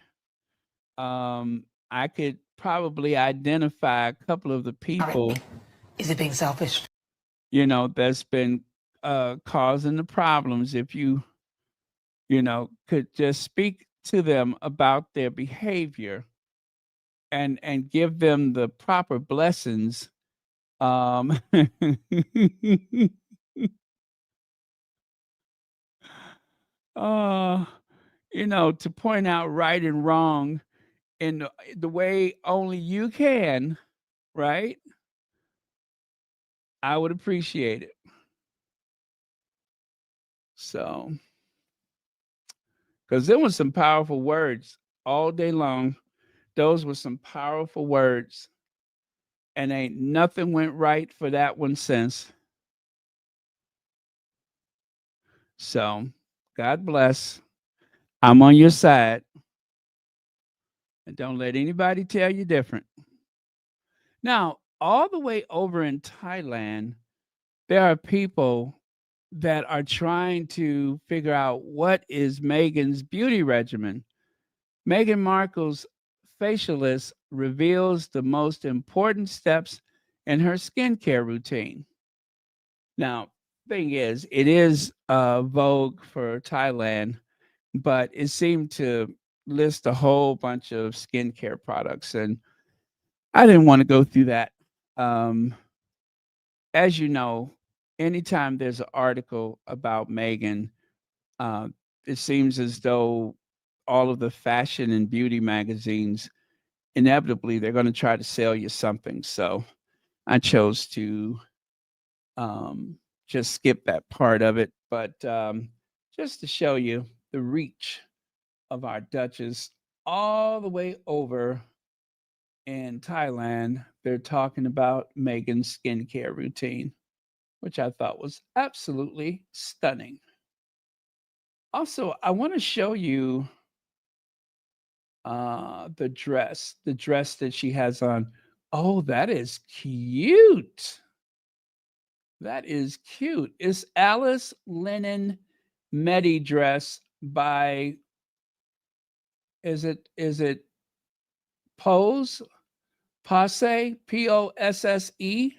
I could probably identify a couple of the people, Is it being selfish? that's been causing the problems. If you could just speak to them about their behavior and give them the proper blessings. uh, to point out right and wrong in the way only you can, right? I would appreciate it. So, because there was some powerful words all day long. Those were some powerful words. And ain't nothing went right for that one since. So, God bless. I'm on your side. And don't let anybody tell you different. Now, all the way over in Thailand, there are people that are trying to figure out what is Meghan's beauty regimen. Meghan Markle's facialist reveals the most important steps in her skincare routine. Now, thing is, it is vogue for Thailand, but it seemed to list a whole bunch of skincare products, and I didn't want to go through that. Um, as you know, anytime there's an article about Meghan, uh, it seems as though all of the fashion and beauty magazines inevitably they're going to try to sell you something. So I chose to just skip that part of it, but just to show you the reach of our Duchess all the way over in Thailand. They're talking about Meghan's skincare routine, which I thought was absolutely stunning. Also, I want to show you the dress that she has on. Oh, that is cute. That is cute. It's Alice Linen Medi dress by, is it Pose? Posse? Posse?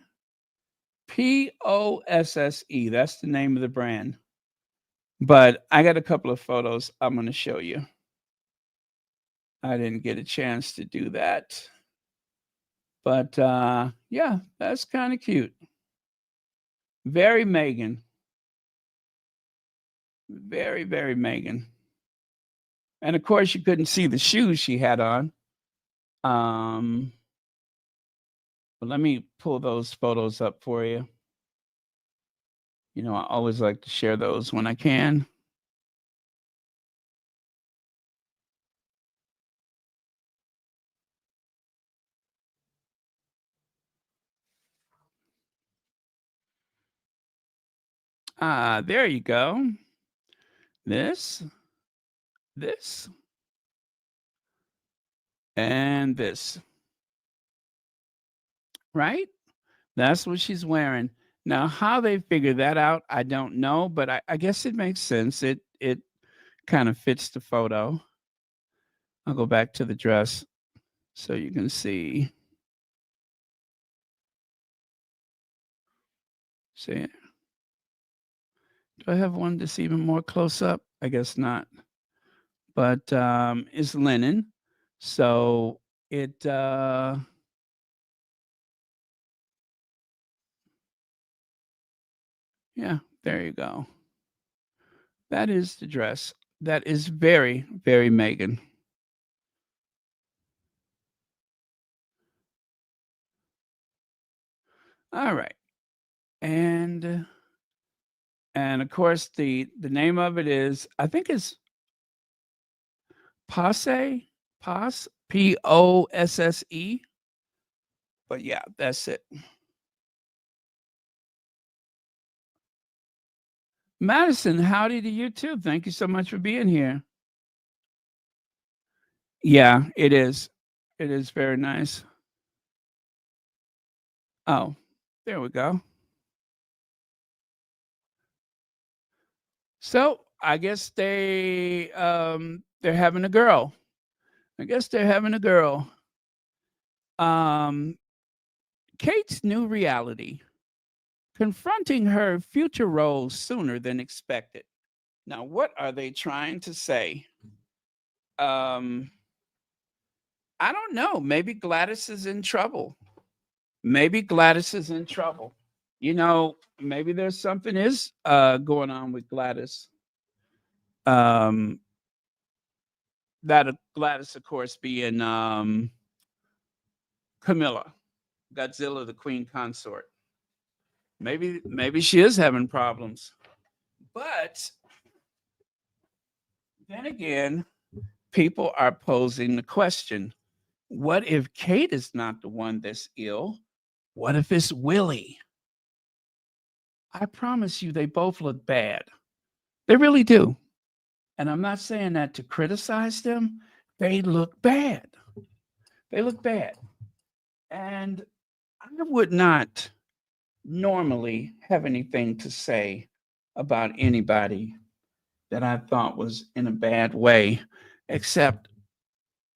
Posse. That's the name of the brand. But I got a couple of photos I'm going to show you. I didn't get a chance to do that. But yeah, that's kind of cute. Very Meghan. Very, very Meghan. And of course, you couldn't see the shoes she had on. But let me pull those photos up for you. I always like to share those when I can. There you go. This, and this. right? That's what she's wearing. Now, how they figure that out, I don't know, but I guess it makes sense. It kind of fits the photo. I'll go back to the dress so you can see. See, do I have one that's even more close up? I guess not. But it's linen, so it yeah, there you go. That is the dress. That is very, very Meghan. All right. And of course the name of it is, I think it's Posse, Posse. But yeah, that's it. Madison, howdy to you too. Thank you so much for being here. Yeah, it is. It is very nice. Oh, there we go. So I guess they're having a girl. I guess they're having a girl. Kate's new reality, confronting her future roles sooner than expected. Now, what are they trying to say? I don't know. Maybe Gladys is in trouble. Maybe Gladys is in trouble. You know, maybe there's something is going on with Gladys. That Gladys, of course, being Camilla, Godzilla, the queen consort. Maybe she is having problems. But then again, people are posing the question, what if Kate is not the one that's ill? What if it's Willie? I promise you, they both look bad. They really do. And I'm not saying that to criticize them. They look bad. They look bad. And I would not normally have anything to say about anybody that I thought was in a bad way, except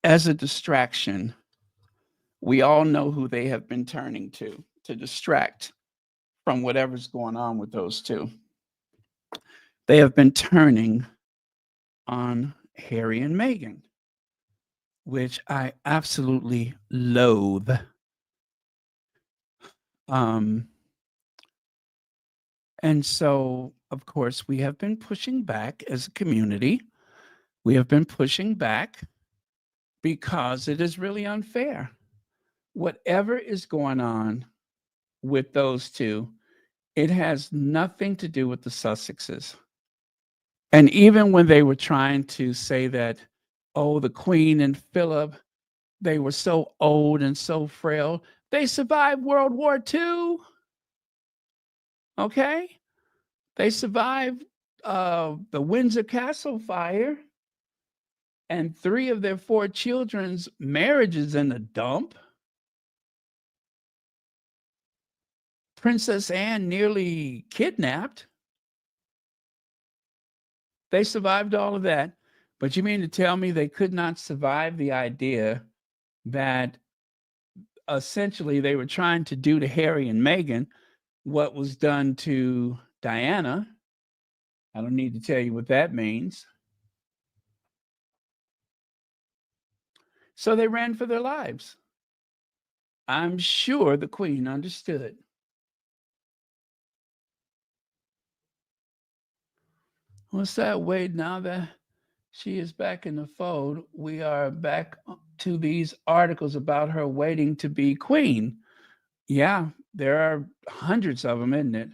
as a distraction. We all know who they have been turning to distract from whatever's going on with those two. They have been turning on Harry and Meghan, which I absolutely loathe. And so, of course, we have been pushing back as a community. We have been pushing back because it is really unfair. Whatever is going on with those two, it has nothing to do with the Sussexes. And even when they were trying to say that, oh, the Queen and Philip, they were so old and so frail, they survived World War II. Okay? They survived the Windsor Castle fire, and 3 of their 4 children's marriages in the dump. Princess Anne nearly kidnapped. They survived all of that. But you mean to tell me they could not survive the idea that essentially they were trying to do to Harry and Meghan what was done to Diana? I don't need to tell you what that means. So they ran for their lives. I'm sure the Queen understood. What's that, Wade? Now that she is back in the fold, we are back to these articles about her waiting to be queen. Yeah, there are hundreds of them, isn't it?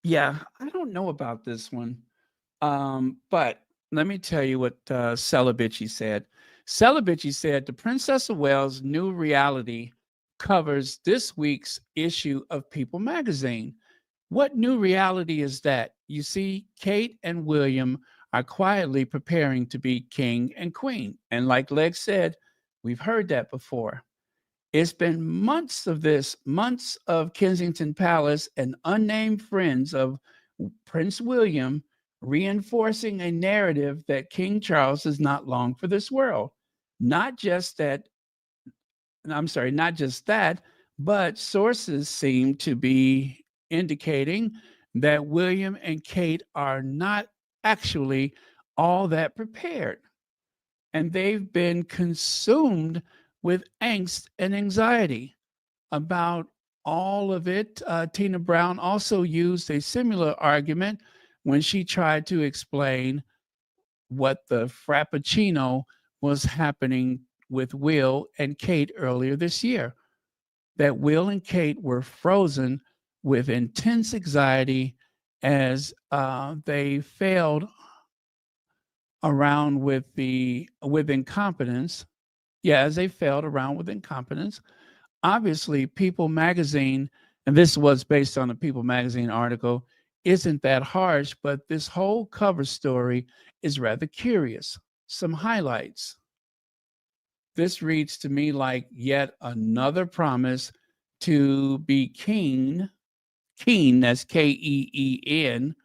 Yeah, I don't know about this one. But let me tell you what Celibici said. Celibici said the Princess of Wales' new reality covers this week's issue of People magazine. What new reality is that? You see, Kate and William are quietly preparing to be king and queen. And like Leg said, We've heard that before. It's been months of this, months of Kensington Palace and unnamed friends of Prince William reinforcing a narrative that King Charles is not long for this world. Not just that, I'm sorry, not just that, but sources seem to be indicating that William and Kate are not actually all that prepared. And they've been consumed with angst and anxiety about all of it. Tina Brown also used a similar argument when she tried to explain what the Frappuccino was happening with Will and Kate earlier this year. That Will and Kate were frozen with intense anxiety as they failed around with incompetence. Yeah, as they failed around with incompetence. Obviously, People Magazine, and this was based on a People Magazine article, isn't that harsh, but this whole cover story is rather curious. Some highlights. This reads to me like yet another promise to be keen, that's Keen,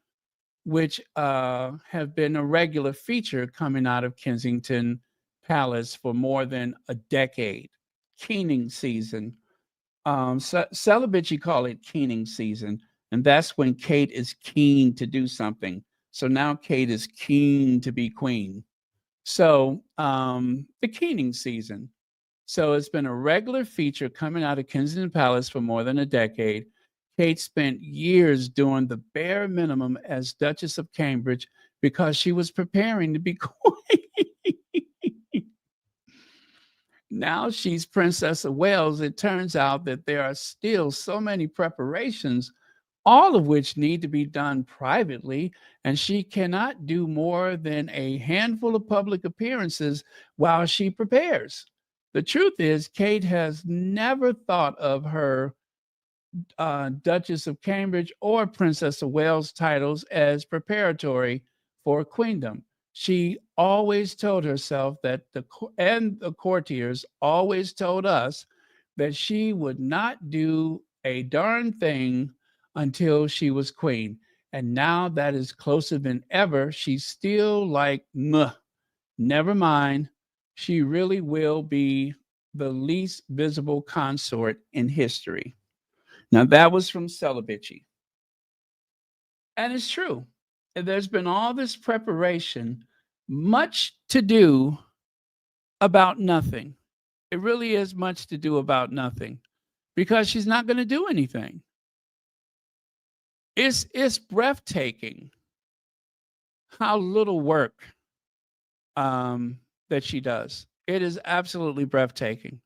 which have been a regular feature coming out of Kensington Palace for more than a decade. Keening season. Celibacy call it keening season, and that's when Kate is keen to do something. So now Kate is keen to be queen. So the keening season. So it's been a regular feature coming out of Kensington Palace for more than a decade. Kate spent years doing the bare minimum as Duchess of Cambridge because she was preparing to be queen. Now she's Princess of Wales. It turns out that there are still so many preparations, all of which need to be done privately, and she cannot do more than a handful of public appearances while she prepares. The truth is, Kate has never thought of her Duchess of Cambridge or Princess of Wales titles as preparatory for queendom. She always told herself that the courtiers always told us that she would not do a darn thing until she was queen. And now that is closer than ever. She's still like, never mind. She really will be the least visible consort in history. Now, that was from Celibacy. And it's true. There's been all this preparation, much to do about nothing. It really is much to do about nothing because she's not going to do anything. It's breathtaking how little work that she does. It is absolutely breathtaking.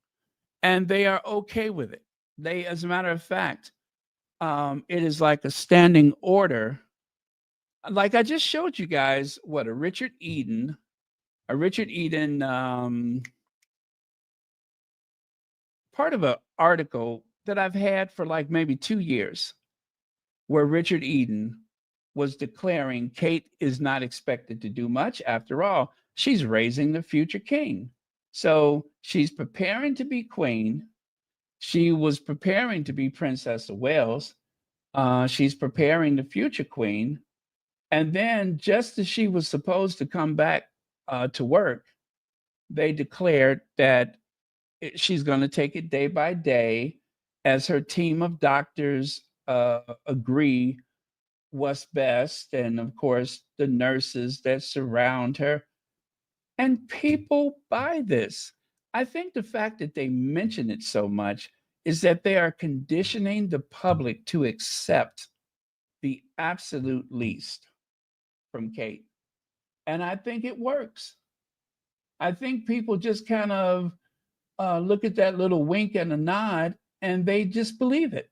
And they are okay with it. They, as a matter of fact, it is like a standing order. Like I just showed you guys what a Richard Eden part of an article that I've had for like maybe 2 years, where Richard Eden was declaring Kate is not expected to do much. After all, she's raising the future king. So she's preparing to be queen. She was preparing to be Princess of Wales. She's preparing the future queen. And then just as she was supposed to come back to work, they declared that she's going to take it day by day as her team of doctors agree what's best. And of course, the nurses that surround her. And people buy this. I think the fact that they mention it so much is that they are conditioning the public to accept the absolute least from Kate. And I think it works. I think people just kind of look at that little wink and a nod and they just believe it.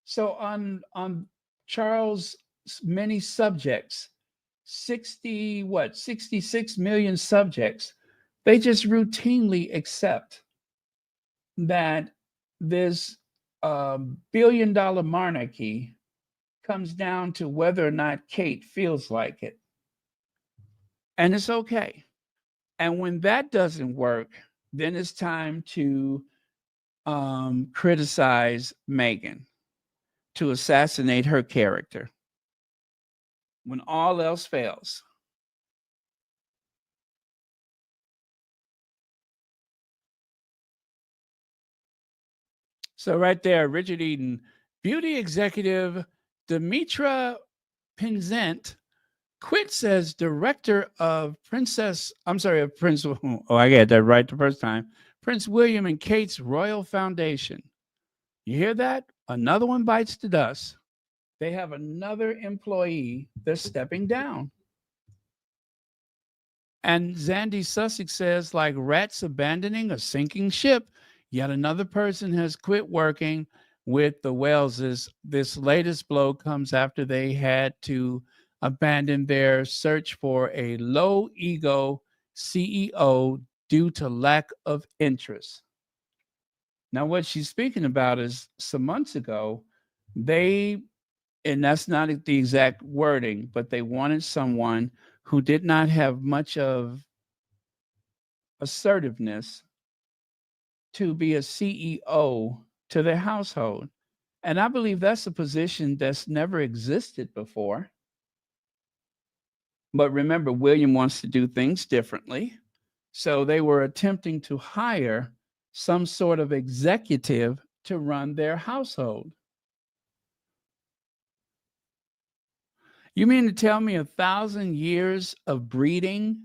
So on Charles' many subjects, 66 million subjects, they just routinely accept that this billion-dollar monarchy comes down to whether or not Kate feels like it. And it's okay. And when that doesn't work, then it's time to criticize Meghan, to assassinate her character when all else fails. So right there, Richard Eden, beauty executive Demetra Pinzent quits as director of Prince, oh, I got that right the first time, Prince William and Kate's Royal Foundation. You hear that? Another one bites the dust. They have another employee that's stepping down. And Zandy Sussex says, like rats abandoning a sinking ship, yet another person has quit working with the Waleses. This latest blow comes after they had to abandon their search for a low ego CEO due to lack of interest. Now, what she's speaking about is some months ago, and that's not the exact wording, but they wanted someone who did not have much of assertiveness to be a CEO to their household. And I believe that's a position that's never existed before. But remember, William wants to do things differently. So they were attempting to hire some sort of executive to run their household. You mean to tell me 1,000 years of breeding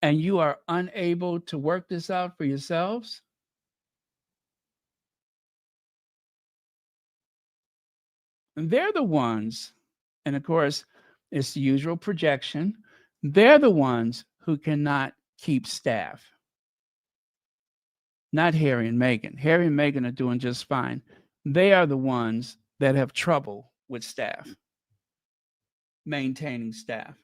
and you are unable to work this out for yourselves? And they're the ones, and of course, it's the usual projection. They're the ones who cannot keep staff. Not Harry and Meghan. Harry and Meghan are doing just fine. They are the ones that have trouble with staff, maintaining staff.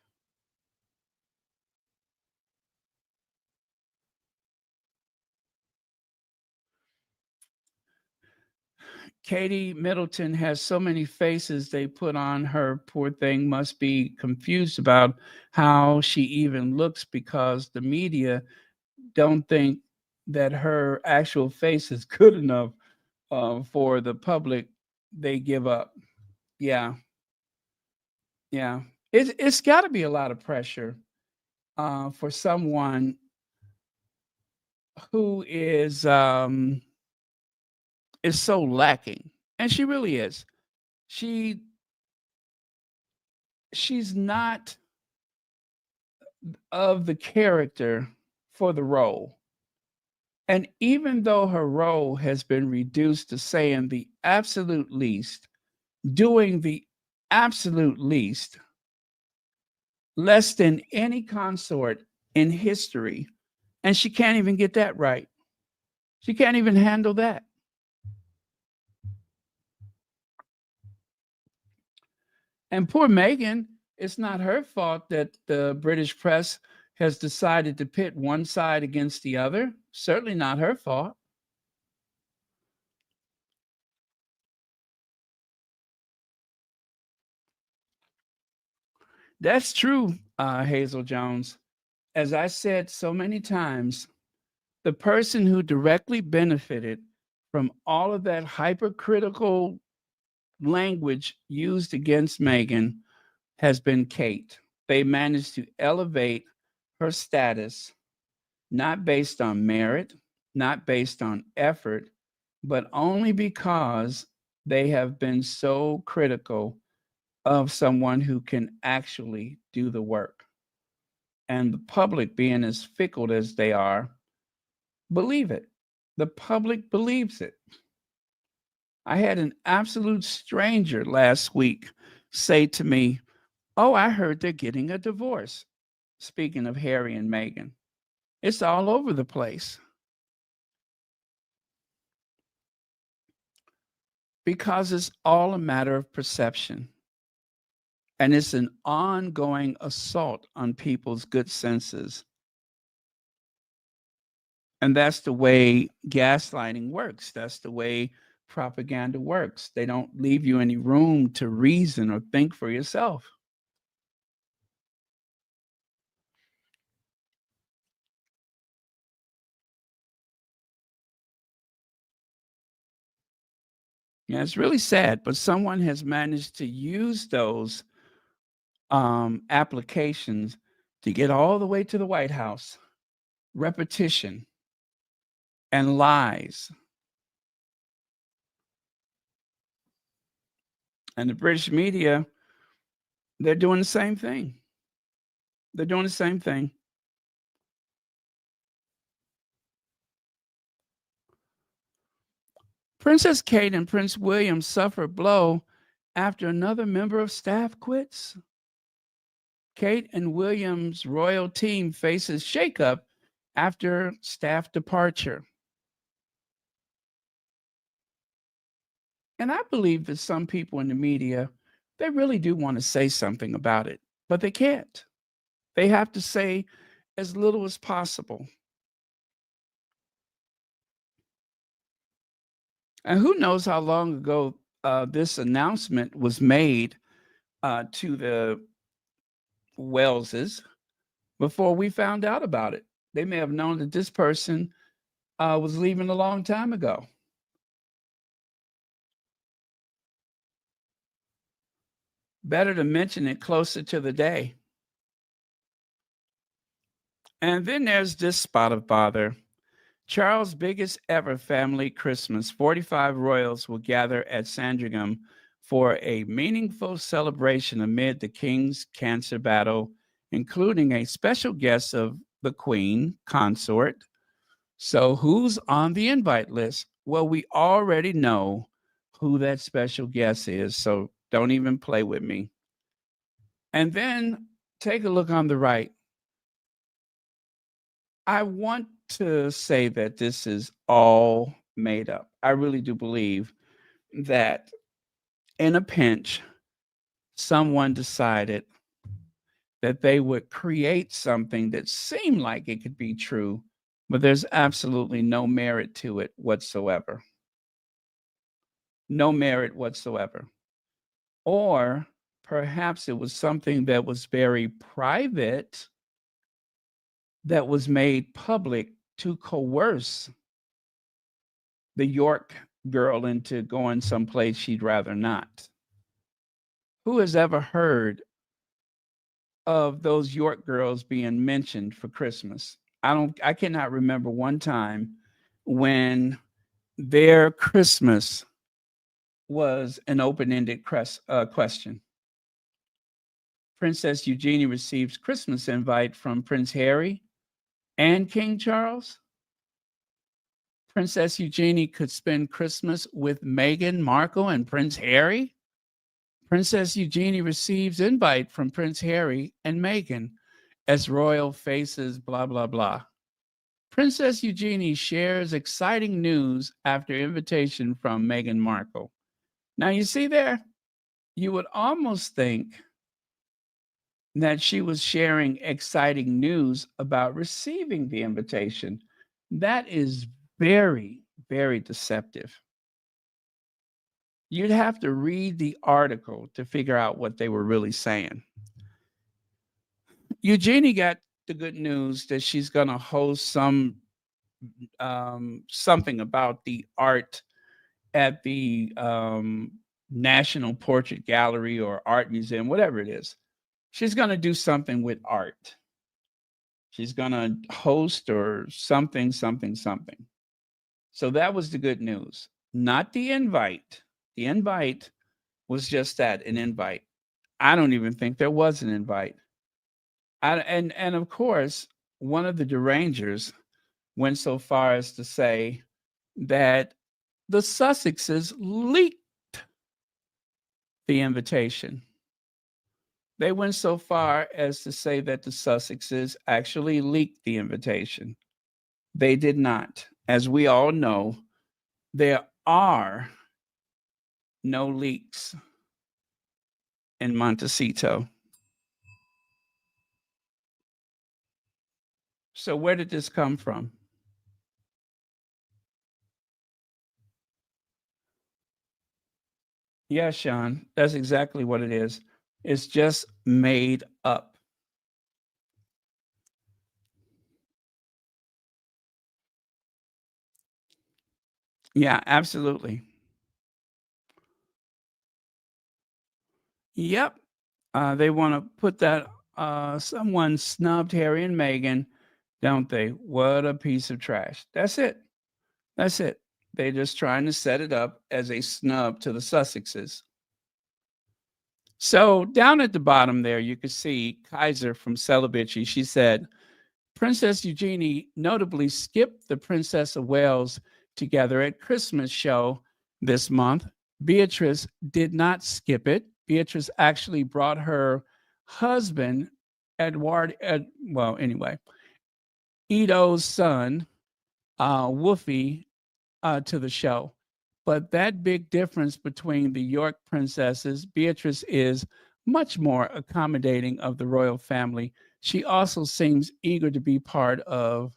Katie Middleton has so many faces they put on her. Poor thing must be confused about how she even looks because the media don't think that her actual face is good enough for the public. They give up. Yeah. It's got to be a lot of pressure for someone who is so lacking, and she really is. She's not of the character for the role. And even though her role has been reduced to saying the absolute least, doing the absolute least, less than any consort in history, and she can't even get that right. She can't even handle that. And poor Meghan, it's not her fault that the British press has decided to pit one side against the other. Certainly not her fault. That's true, Hazel Jones. As I said so many times, the person who directly benefited from all of that hypercritical language used against Meghan has been Kate. They managed to elevate her status, not based on merit, not based on effort, but only because they have been so critical of someone who can actually do the work. And the public, being as fickle as they are, believe it. The public believes it. I had an absolute stranger last week say to me, "Oh, I heard they're getting a divorce." Speaking of Harry and Meghan, it's all over the place. Because it's all a matter of perception. And it's an ongoing assault on people's good senses. And that's the way gaslighting works. That's the way propaganda works. They don't leave you any room to reason or think for yourself. Yeah, it's really sad, but someone has managed to use those applications to get all the way to the White House. Repetition and lies. And the British media, they're doing the same thing. They're doing the same thing. Princess Kate and Prince William suffer a blow after another member of staff quits. Kate and William's royal team faces shakeup after staff departure. And I believe that some people in the media, they really do want to say something about it, but they can't. They have to say as little as possible. And who knows how long ago this announcement was made to the Welleses before we found out about it. They may have known that this person was leaving a long time ago. Better to mention it closer to the day. And then there's this spot of bother. Charles' biggest ever family Christmas. 45 royals will gather at Sandringham for a meaningful celebration amid the King's cancer battle, including a special guest of the Queen consort. So who's on the invite list? Well, we already know who that special guest is, so don't even play with me. And then take a look on the right. I want to say that this is all made up. I really do believe that in a pinch, someone decided that they would create something that seemed like it could be true, but there's absolutely no merit to it whatsoever. No merit whatsoever. Or perhaps it was something that was very private that was made public to coerce the York girl into going someplace she'd rather not. Who has ever heard of those York girls being mentioned for Christmas? I cannot remember one time when their Christmas was an open-ended question. Princess Eugenie receives Christmas invite from Prince Harry and King Charles. Princess Eugenie could spend Christmas with Meghan Markle and Prince Harry. Princess Eugenie receives invite from Prince Harry and Meghan as royal faces, blah, blah, blah. Princess Eugenie shares exciting news after invitation from Meghan Markle. Now, you see there, you would almost think that she was sharing exciting news about receiving the invitation. That is very, very deceptive. You'd have to read the article to figure out what they were really saying. Eugenie got the good news that she's going to host something about the art at the National Portrait Gallery or Art Museum, whatever it is. She's going to do something with art. She's going to host or something. So that was the good news, not the invite. The invite was just that, an invite. I don't even think there was an invite. And of course, one of the derangers went so far as to say that the Sussexes leaked the invitation. They went so far as to say that the Sussexes actually leaked the invitation. They did not. As we all know, there are no leaks in Montecito. So where did this come from? Yeah, Sean, that's exactly what it is. It's just made up. Yeah, absolutely. Yep. They want to put that someone snubbed Harry and Meghan, don't they? What a piece of trash. That's it. That's it. They're just trying to set it up as a snub to the Sussexes. So down at the bottom there, you can see Kaiser from Celibacy. She said, Princess Eugenie notably skipped the Princess of Wales together at Christmas show this month. Beatrice did not skip it. Beatrice actually brought her husband, Edo's son, Wolfie, to the show. But that big difference between the York princesses, Beatrice is much more accommodating of the royal family. She also seems eager to be part of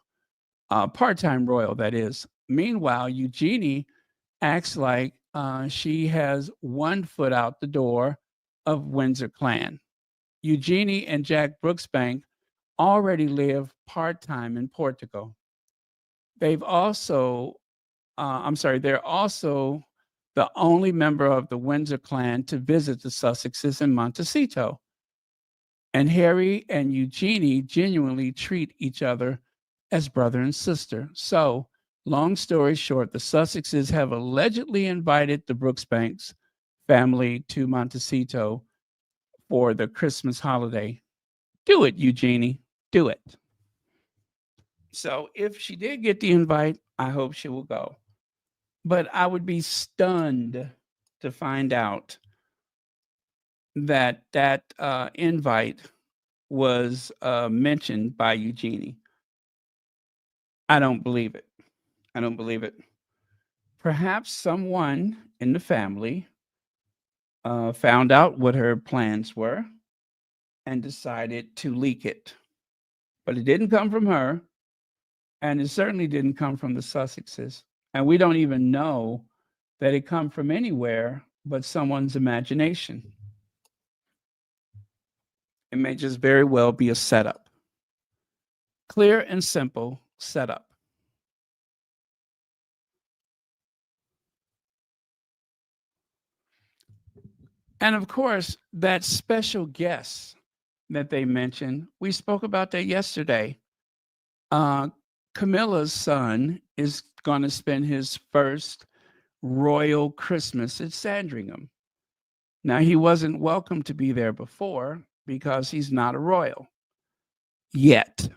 part-time royal, that is. Meanwhile, Eugenie acts like she has one foot out the door of Windsor clan. Eugenie and Jack Brooksbank already live part-time in Portugal. They've also they're also the only member of the Windsor clan to visit the Sussexes in Montecito. And Harry and Eugenie genuinely treat each other as brother and sister. So, long story short, the Sussexes have allegedly invited the Brooksbanks family to Montecito for the Christmas holiday. Do it, Eugenie. Do it. So, if she did get the invite, I hope she will go. But I would be stunned to find out that invite was mentioned by Eugenie. I don't believe it. I don't believe it. Perhaps someone in the family found out what her plans were and decided to leak it. But it didn't come from her, and it certainly didn't come from the Sussexes. And we don't even know that it come from anywhere but someone's imagination. It may just very well be a setup. Clear and simple setup. And of course, that special guest that they mentioned, we spoke about that yesterday. Camilla's son is going to spend his first royal Christmas at Sandringham. Now, he wasn't welcome to be there before because he's not a royal yet.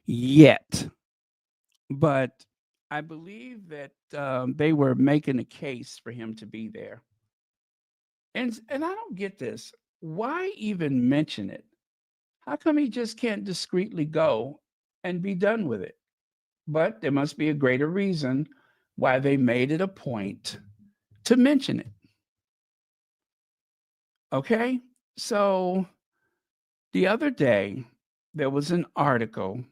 Yet. But I believe that they were making a case for him to be there. And I don't get this. Why even mention it? How come he just can't discreetly go and be done with it? But there must be a greater reason why they made it a point to mention it. Okay? So the other day, there was an article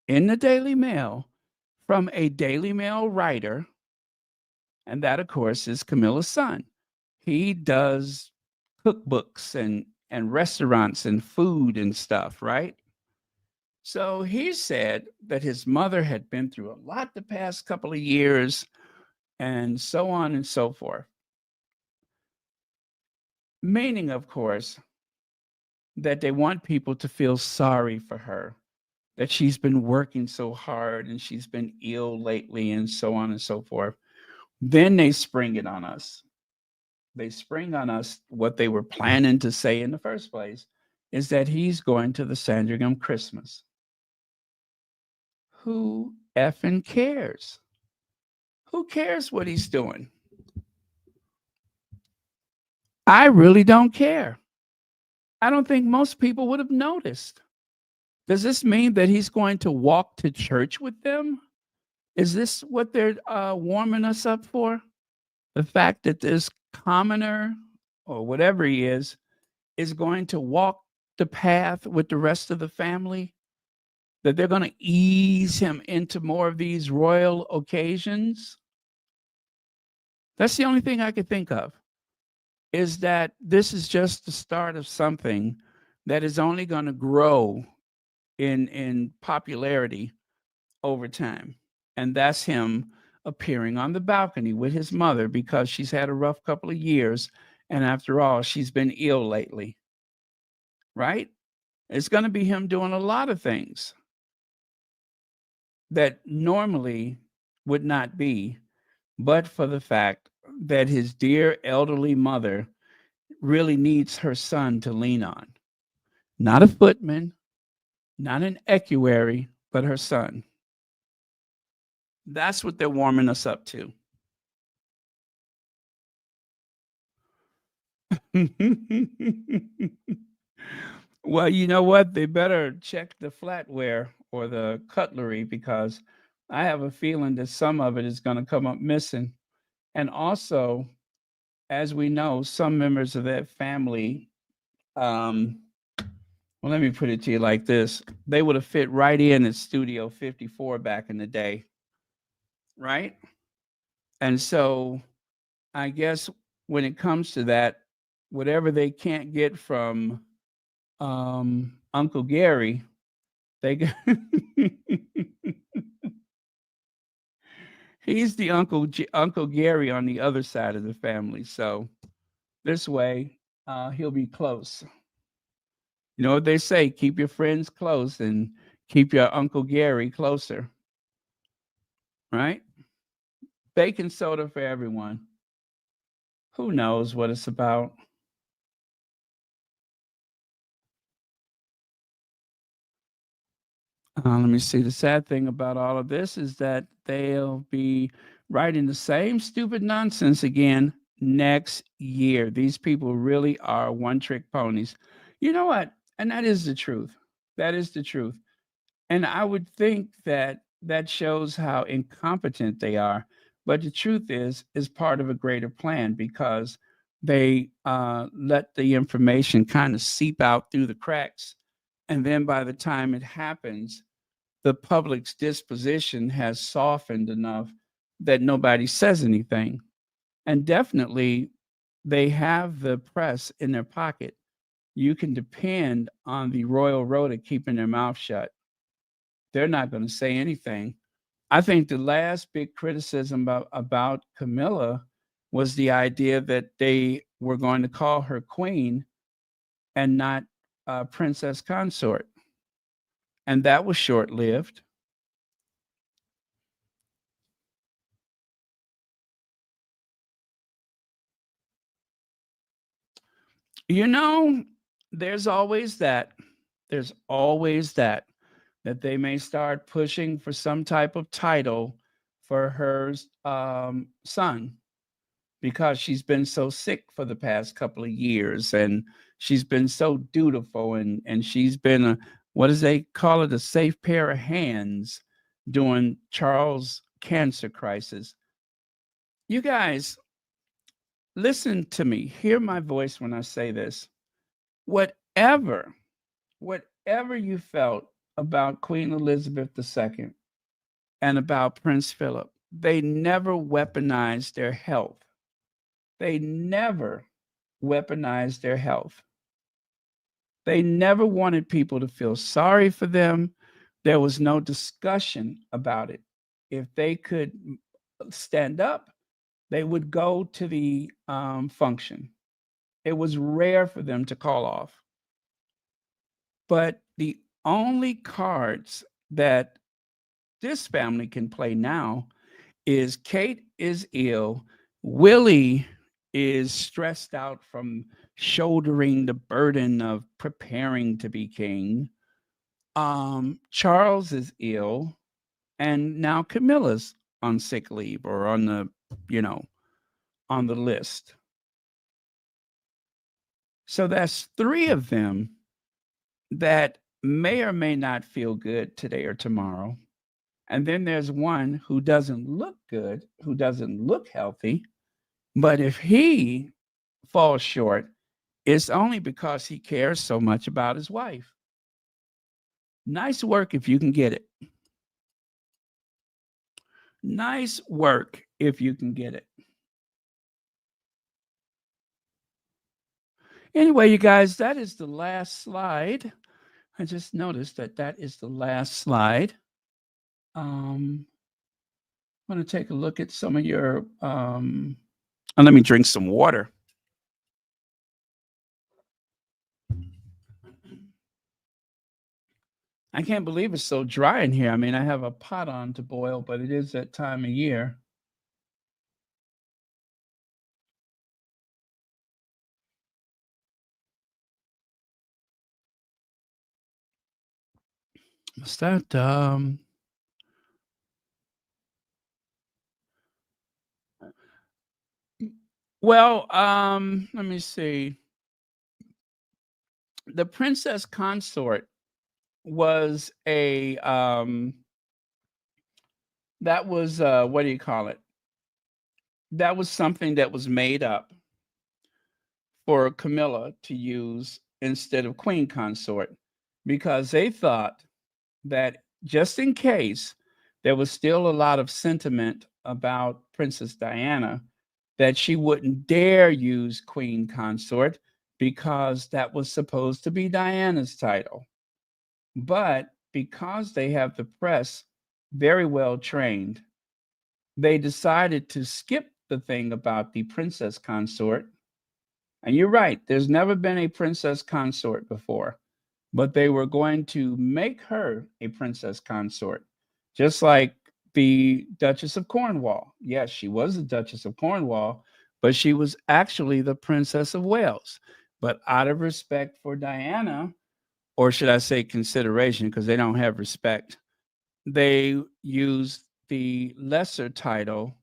in the Daily Mail from a Daily Mail writer, and that, of course, is Camilla's son. He does cookbooks and restaurants and food and stuff, right? So he said that his mother had been through a lot the past couple of years and so on and so forth. Meaning, of course, that they want people to feel sorry for her, that she's been working so hard and she's been ill lately and so on and so forth. Then they spring it on us. They spring on us what they were planning to say in the first place is that he's going to the Sandringham Christmas. Who effing cares? Who cares what he's doing? I really don't care. I don't think most people would have noticed. Does this mean that he's going to walk to church with them? Is this what they're warming us up for? The fact that this commoner or whatever he is going to walk the path with the rest of the family? That they're going to ease him into more of these royal occasions? That's the only thing I could think of, is that this is just the start of something that is only going to grow in popularity over time. And that's him appearing on the balcony with his mother because she's had a rough couple of years And after all, she's been ill lately, right? It's going to be him doing a lot of things that normally would not be, but for the fact that his dear elderly mother really needs her son to lean on. Not a footman, not an equerry, but her son. That's what they're warming us up to. Well, you know what? They better check the flatware or the cutlery because I have a feeling that some of it is going to come up missing. And also, as we know, some members of that family, well, let me put it to you like this. They would have fit right in at Studio 54 back in the day, right? And so I guess when it comes to that, whatever they can't get from Uncle Gary, they got he's the Uncle Gary on the other side of the family. So this way, he'll be close. You know what they say? Keep your friends close and keep your Uncle Gary closer, right? Baking soda for everyone. Who knows what it's about? Let me see. The sad thing about all of this is that they'll be writing the same stupid nonsense again next year. These people really are one-trick ponies. You know what? And that is the truth. That is the truth. And I would think that that shows how incompetent they are. But the truth is part of a greater plan because they let the information kind of seep out through the cracks. And then by the time it happens, the public's disposition has softened enough that nobody says anything. And definitely, they have the press in their pocket. You can depend on the Royal Rota keeping their mouth shut. They're not going to say anything. I think the last big criticism about Camilla was the idea that they were going to call her queen and not princess consort. And that was short lived. You know, there's always that. There's always that they may start pushing for some type of title for her son because she's been so sick for the past couple of years and she's been so dutiful and she's been a what does they call it, a safe pair of hands during Charles' cancer crisis. You guys, listen to me. Hear my voice when I say this. Whatever you felt about Queen Elizabeth II and about Prince Philip, they never weaponized their health. They never weaponized their health. They never wanted people to feel sorry for them. There was no discussion about it. If they could stand up, they would go to the function. It was rare for them to call off. But the only cards that this family can play now is Kate is ill, Willie is stressed out from shouldering the burden of preparing to be king. Charles is ill, and now Camilla's on sick leave or on the, on the list. So that's three of them that may or may not feel good today or tomorrow. And then there's one who doesn't look good, who doesn't look healthy. But if he falls short, it's only because he cares so much about his wife. Nice work if you can get it. Nice work if you can get it. Anyway, you guys, that is the last slide. I just noticed that is the last slide. I'm going to take a look at some of your, let me drink some water. I can't believe it's so dry in here. I mean, I have a pot on to boil, but it is that time of year. What's that? Well, let me see. The princess consort was a that was what do you call it? That was something that was made up for Camilla to use instead of queen consort, because they thought that just in case there was still a lot of sentiment about Princess Diana, that she wouldn't dare use queen consort because that was supposed to be Diana's title. But because they have the press very well trained, they decided to skip the thing about the princess consort. And you're right, there's never been a princess consort before, but they were going to make her a princess consort, just like the Duchess of Cornwall. Yes, she was the Duchess of Cornwall, but she was actually the Princess of Wales. But out of respect for Diana, or should I say consideration, because they don't have respect, they used the lesser title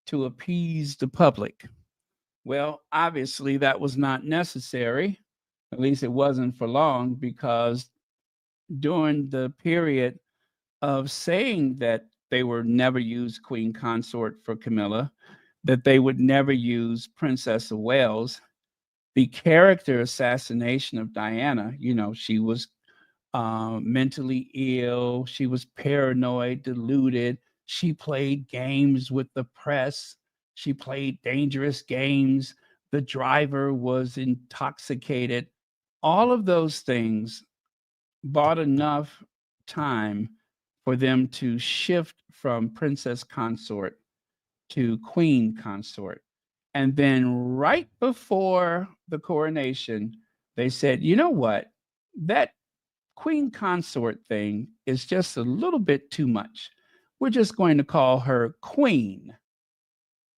to appease the public. Well, obviously, that was not necessary. At least it wasn't for long, because during the period of saying that they would never use queen consort for Camilla, that they would never use Princess of Wales, the character assassination of Diana, she was mentally ill, she was paranoid, deluded, she played games with the press, she played dangerous games, the driver was intoxicated. All of those things bought enough time for them to shift from princess consort to queen consort. And then right before the coronation, they said, you know what? That queen consort thing is just a little bit too much. We're just going to call her queen.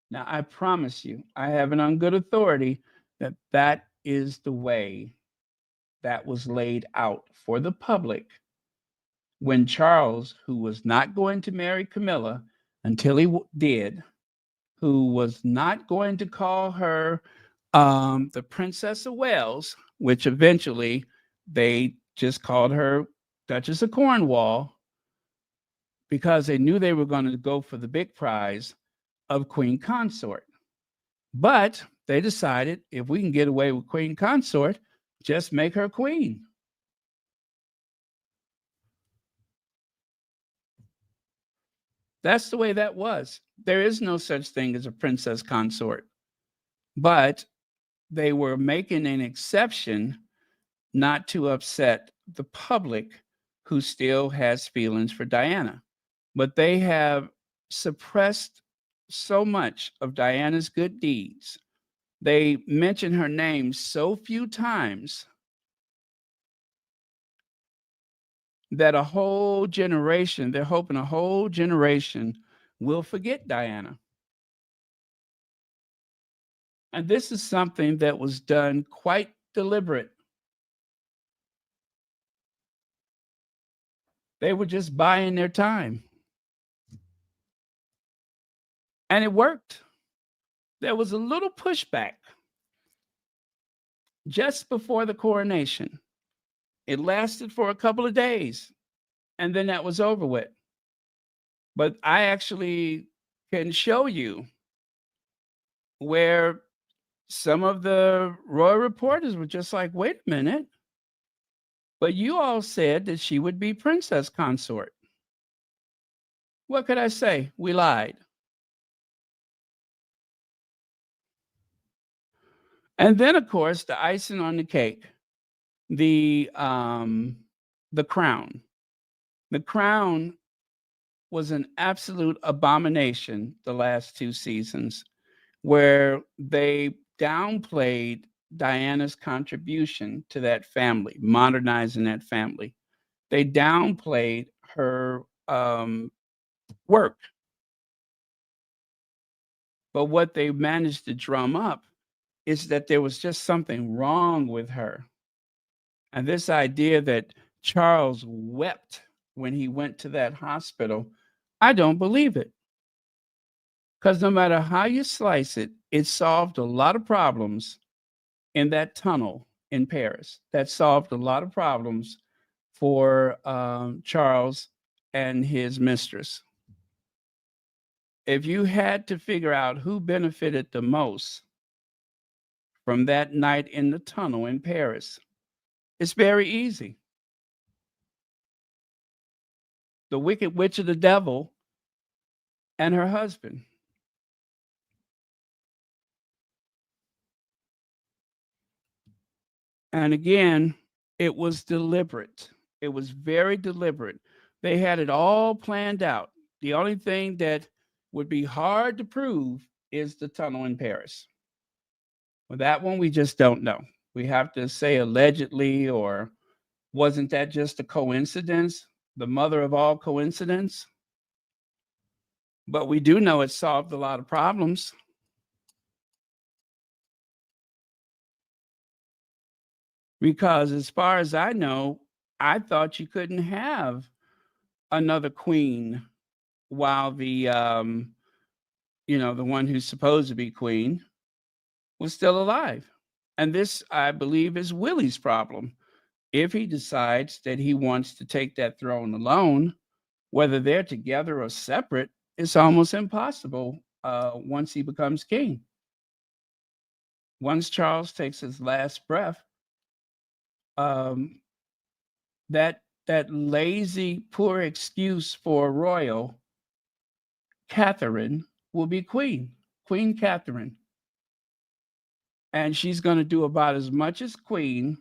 Now, I promise you, I have it on good authority that that is the way that was laid out for the public when Charles, who was not going to marry Camilla until he did, who was not going to call her the Princess of Wales, which eventually they just called her Duchess of Cornwall, because they knew they were going to go for the big prize of Queen Consort. But they decided, if we can get away with Queen Consort, just make her queen. That's the way that was. There is no such thing as a princess consort. But they were making an exception not to upset the public, who still has feelings for Diana. But they have suppressed so much of Diana's good deeds. They mention her name so few times that a whole generation, they're hoping a whole generation will forget Diana. And this is something that was done quite deliberate. They were just buying their time. And it worked. There was a little pushback just before the coronation. It lasted for a couple of days, and then that was over with. But I actually can show you where some of the royal reporters were just like, wait a minute, but you all said that she would be princess consort. What could I say? We lied. And then, of course, the icing on the cake, the crown. The crown was an absolute abomination the last two seasons, where they downplayed Diana's contribution to that family, modernizing that family. they downplayed her work. But what they managed to drum up is that there was just something wrong with her. And this idea that Charles wept when he went to that hospital, I don't believe it. Because no matter how you slice it, it solved a lot of problems in that tunnel in Paris. That solved a lot of problems for Charles and his mistress. If you had to figure out who benefited the most from that night in the tunnel in Paris, it's very easy. The wicked witch of the devil and her husband. And again, it was deliberate. It was very deliberate. They had it all planned out. The only thing that would be hard to prove is the tunnel in Paris. Well, that one we just don't know. We have to say allegedly, or wasn't that just a coincidence? The mother of all coincidence? But we do know it solved a lot of problems. Because as far as I know, I thought you couldn't have another queen while the the one who's supposed to be queen was still alive. And this, I believe, is Willie's problem. If he decides that he wants to take that throne alone, whether they're together or separate, it's almost impossible once he becomes king. Once Charles takes his last breath, that lazy, poor excuse for royal Catherine will be Queen Catherine. And she's going to do about as much as Queen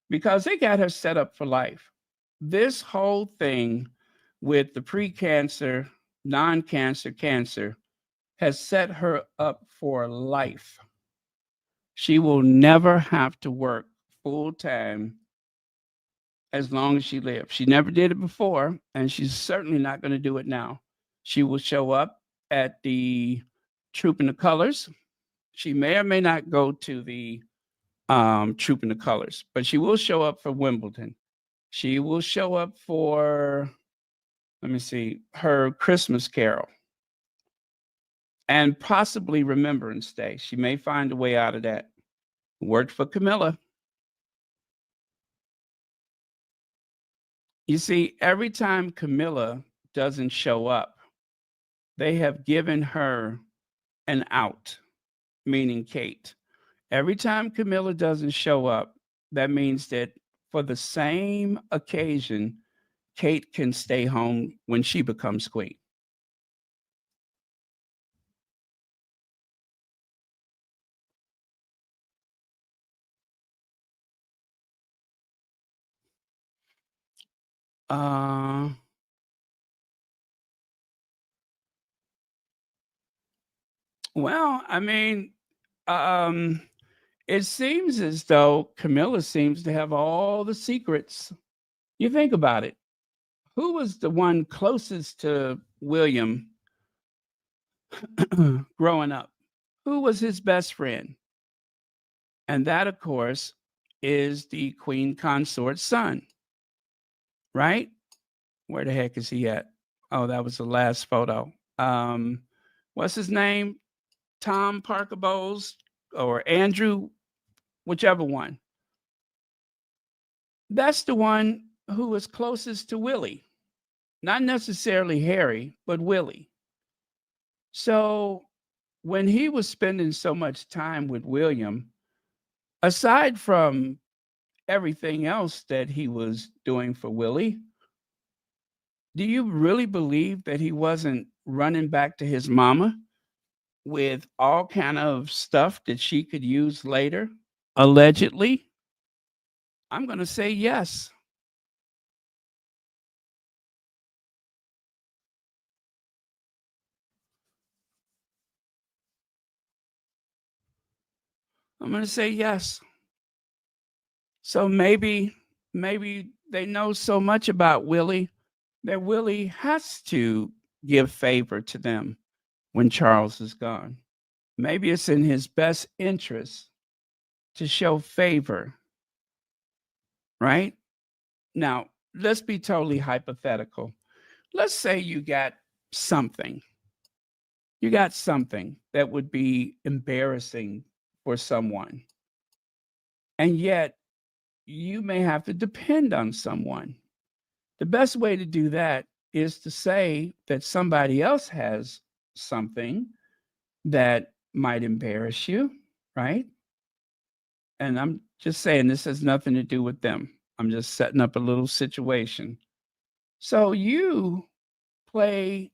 because they got her set up for life. This whole thing with the pre-cancer, non-cancer, cancer has set her up for life. She will never have to work full time as long as she lives. She never did it before, and she's certainly not going to do it now. She will show up at the Troop in the Colors. She may or may not go to the Troop in the Colors, but she will show up for Wimbledon. She will show up for, let me see, her Christmas Carol and possibly Remembrance Day. She may find a way out of that. Worked for Camilla. You see, every time Camilla doesn't show up, they have given her an out, meaning Kate. Every time Camilla doesn't show up, that means that for the same occasion, Kate can stay home when she becomes queen. Well, I mean, it seems as though Camilla seems to have all the secrets. You think about it. Who was the one closest to William growing up? Who was his best friend? And that, of course, is the queen consort's son, right? Where the heck is he at? Oh, that was the last photo. What's his name? Tom Parker Bowles or Andrew, whichever one. That's the one who was closest to Willie. Not necessarily Harry, but Willie. So when he was spending so much time with William, aside from everything else that he was doing for Willie, do you really believe that he wasn't running back to his mama with all kind of stuff that she could use later, allegedly? I'm going to say yes. I'm going to say yes. So maybe maybe they know so much about Willie that Willie has to give favor to them when Charles is gone. Maybe it's in his best interest to show favor, right? Now, let's be totally hypothetical. Let's say you got something. You got something that would be embarrassing for someone. And yet, you may have to depend on someone. The best way to do that is to say that somebody else has something that might embarrass you, right? And I'm just saying this has nothing to do with them. I'm just setting up a little situation. So you play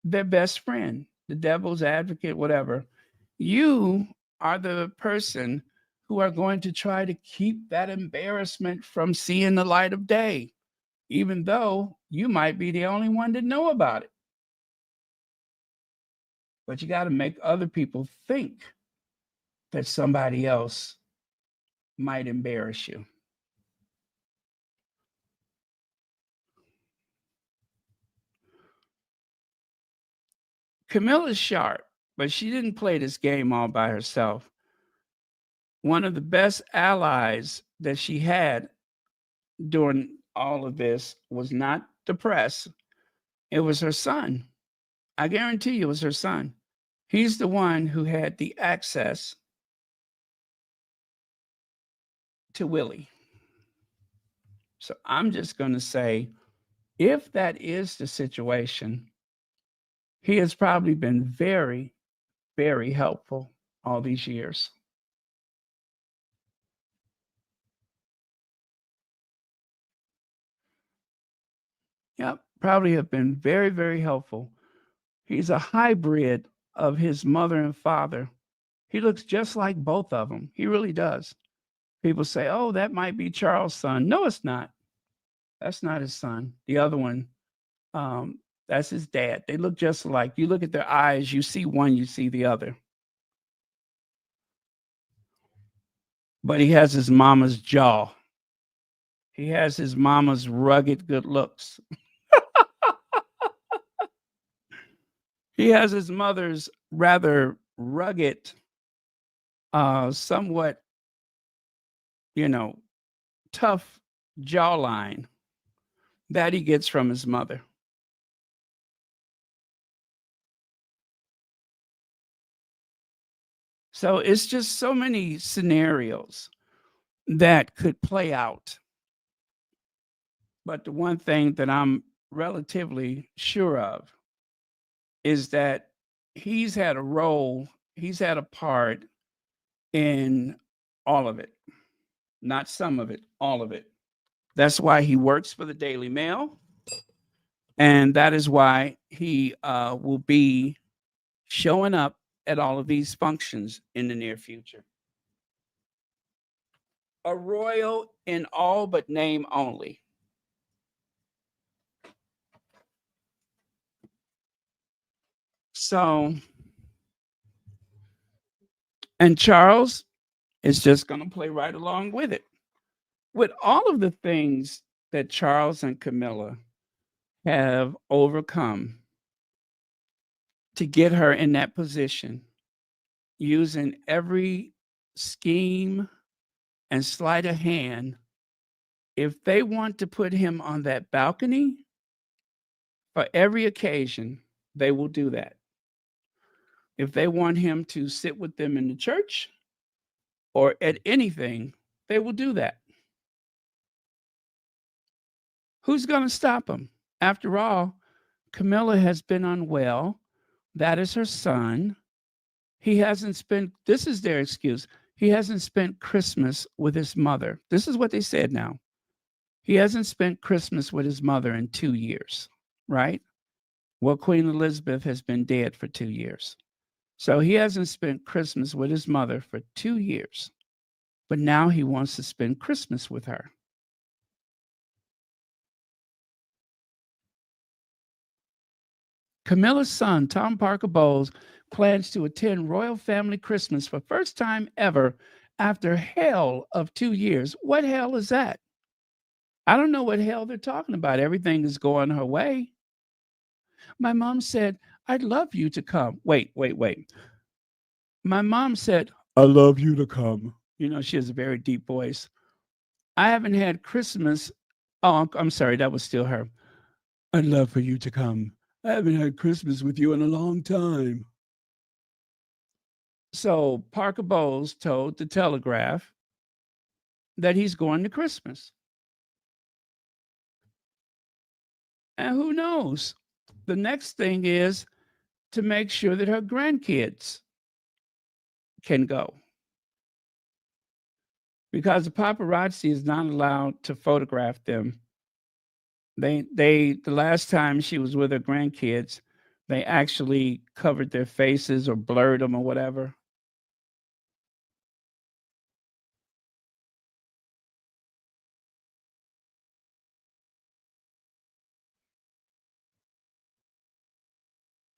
their best friend, the devil's advocate, whatever. You are the person who are going to try to keep that embarrassment from seeing the light of day, even though you might be the only one to know about it. But you got to make other people think that somebody else might embarrass you. Camilla's sharp, but she didn't play this game all by herself. One of the best allies that she had during all of this was not the press. It was her son. I guarantee you it was her son. He's the one who had the access to Willie. So I'm just going to say, if that is the situation, he has probably been very, very helpful all these years. Yep, probably have been very, very helpful. He's a hybrid of his mother and father. He looks just like both of them. He really does. People say, oh, that might be Charles' son. No, it's not. That's not his son. The other one, that's his dad. They look just alike. You look at their eyes, you see one, you see the other. But he has his mama's jaw. He has his mama's rugged good looks. He has his mother's rather rugged, somewhat, tough jawline that he gets from his mother. So it's just so many scenarios that could play out. But the one thing that I'm relatively sure of is that he's had a role, he's had a part in all of it. Not some of it, all of it. That's why he works for the Daily Mail. And that is why he will be showing up at all of these functions in the near future. A royal in all but name only. So, and Charles is just going to play right along with it. With all of the things that Charles and Camilla have overcome to get her in that position, using every scheme and sleight of hand, if they want to put him on that balcony for every occasion, they will do that. If they want him to sit with them in the church or at anything, they will do that. Who's going to stop him? After all, Camilla has been unwell. That is her son. He hasn't spent, this is their excuse, he hasn't spent Christmas with his mother. This is what they said now. He hasn't spent Christmas with his mother in 2 years, right? Well, Queen Elizabeth has been dead for 2 years. So he hasn't spent Christmas with his mother for 2 years. But now he wants to spend Christmas with her. Camilla's son, Tom Parker Bowles, plans to attend royal family Christmas for first time ever after hell of 2 years. What hell is that? I don't know what hell they're talking about. Everything is going her way. My mom said, I'd love you to come. Wait. My mom said, I love you to come. You know, she has a very deep voice. I haven't had Christmas. Oh, I'm sorry. That was still her. I'd love for you to come. I haven't had Christmas with you in a long time. So Parker Bowles told the Telegraph that he's going to Christmas. And who knows? The next thing is to make sure that her grandkids can go. Because the paparazzi is not allowed to photograph them. The last time she was with her grandkids, they actually covered their faces or blurred them or whatever.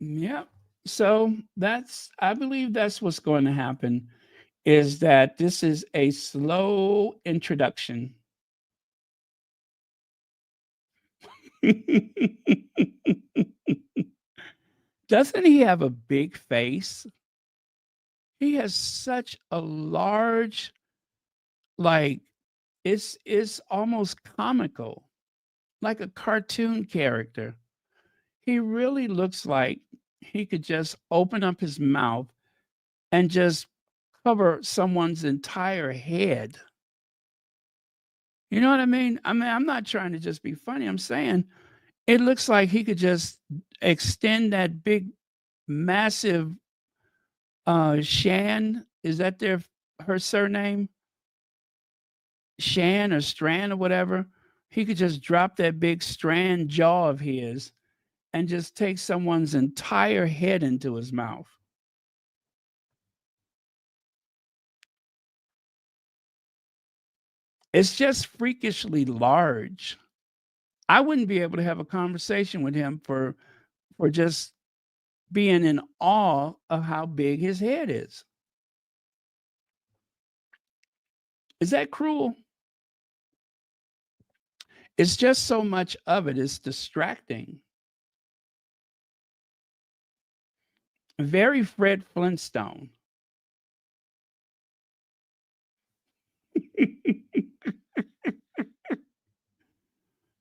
Yeah. So I believe that's what's going to happen, is that this is a slow introduction. Doesn't he have a big face? He has such a large, like, it's almost comical, like a cartoon character. He really looks like he could just open up his mouth and just cover someone's entire head. You know what I mean? I mean, I'm not trying to just be funny. I'm saying it looks like he could just extend that big, massive Shan. Is that her surname? Shan or Strand or whatever. He could just drop that big strand jaw of his and just take someone's entire head into his mouth. It's just freakishly large. I wouldn't be able to have a conversation with him for just being in awe of how big his head is. Is that cruel? It's just so much of it is distracting. Very Fred Flintstone.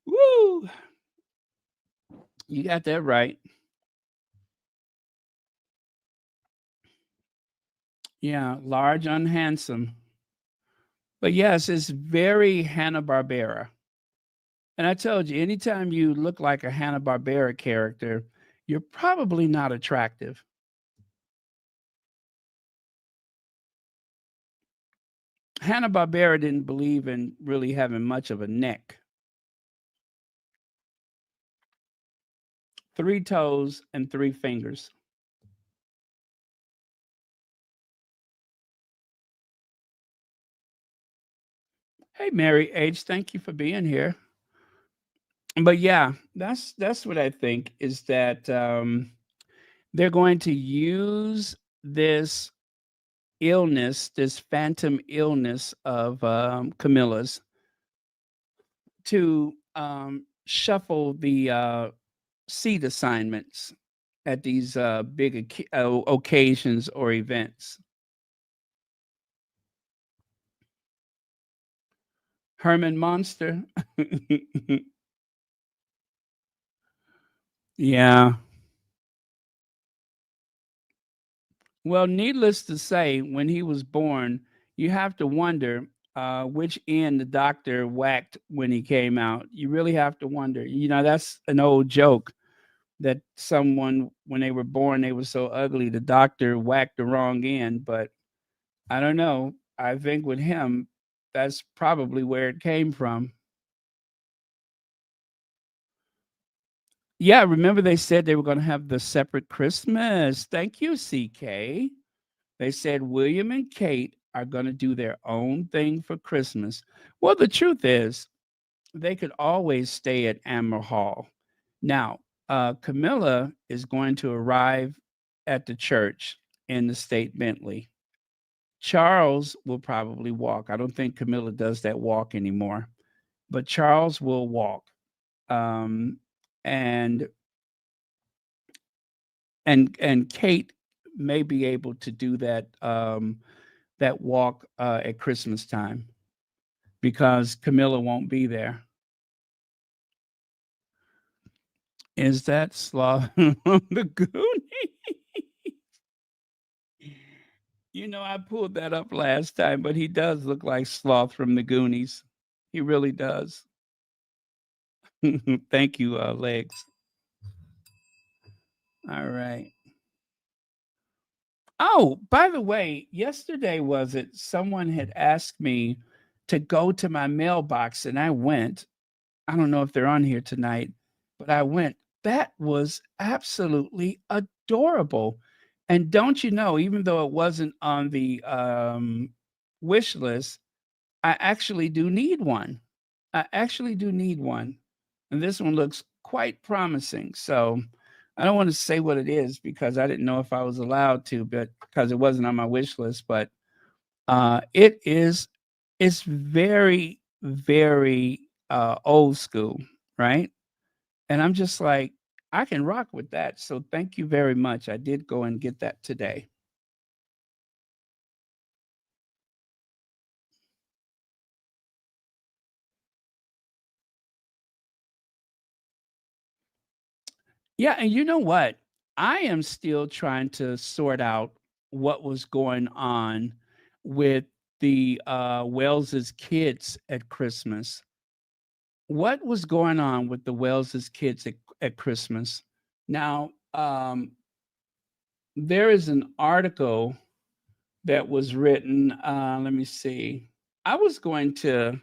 Woo! You got that right. Yeah, large, unhandsome. But yes, it's very Hanna-Barbera. And I told you, anytime you look like a Hanna-Barbera character, you're probably not attractive. Hanna-Barbera didn't believe in really having much of a neck. 3 toes and 3 fingers. Hey, Mary H, thank you for being here. But yeah, that's what I think, is that they're going to use this illness, this phantom illness of Camilla's, to shuffle the seat assignments at these big occasions or events. Herman Monster. Yeah. Well, needless to say, when he was born, you have to wonder which end the doctor whacked when he came out. You really have to wonder. You know, that's an old joke that someone, when they were born, they were so ugly, the doctor whacked the wrong end. But I don't know. I think with him, that's probably where it came from. Yeah, remember they said they were going to have the separate Christmas. Thank you, CK. They said William and Kate are going to do their own thing for Christmas. Well, the truth is, they could always stay at Amber Hall. Now, Camilla is going to arrive at the church in the state Bentley. Charles will probably walk. I don't think Camilla does that walk anymore. but Charles will walk. And Kate may be able to do that that walk at Christmas time because Camilla won't be there. Is that Sloth from the Goonies? You know, I pulled that up last time, but he does look like Sloth from the Goonies. He really does. Thank you, Legs. All right. Oh, by the way, yesterday was it? Someone had asked me to go to my mailbox, and I went. I don't know if they're on here tonight, but I went. That was absolutely adorable. And don't you know, even though it wasn't on the wish list, I actually do need one. I actually do need one. And this one looks quite promising. So I don't want to say what it is because I didn't know if I was allowed to, but because it wasn't on my wish list. But it's very, very old school, right? And I'm just like, I can rock with that. So thank you very much. I did go and get that today. Yeah, and you know what? I am still trying to sort out what was going on with the Wells's kids at Christmas. What was going on with the Wells's kids at Christmas? Now, there is an article that was written. Let me see. I was going to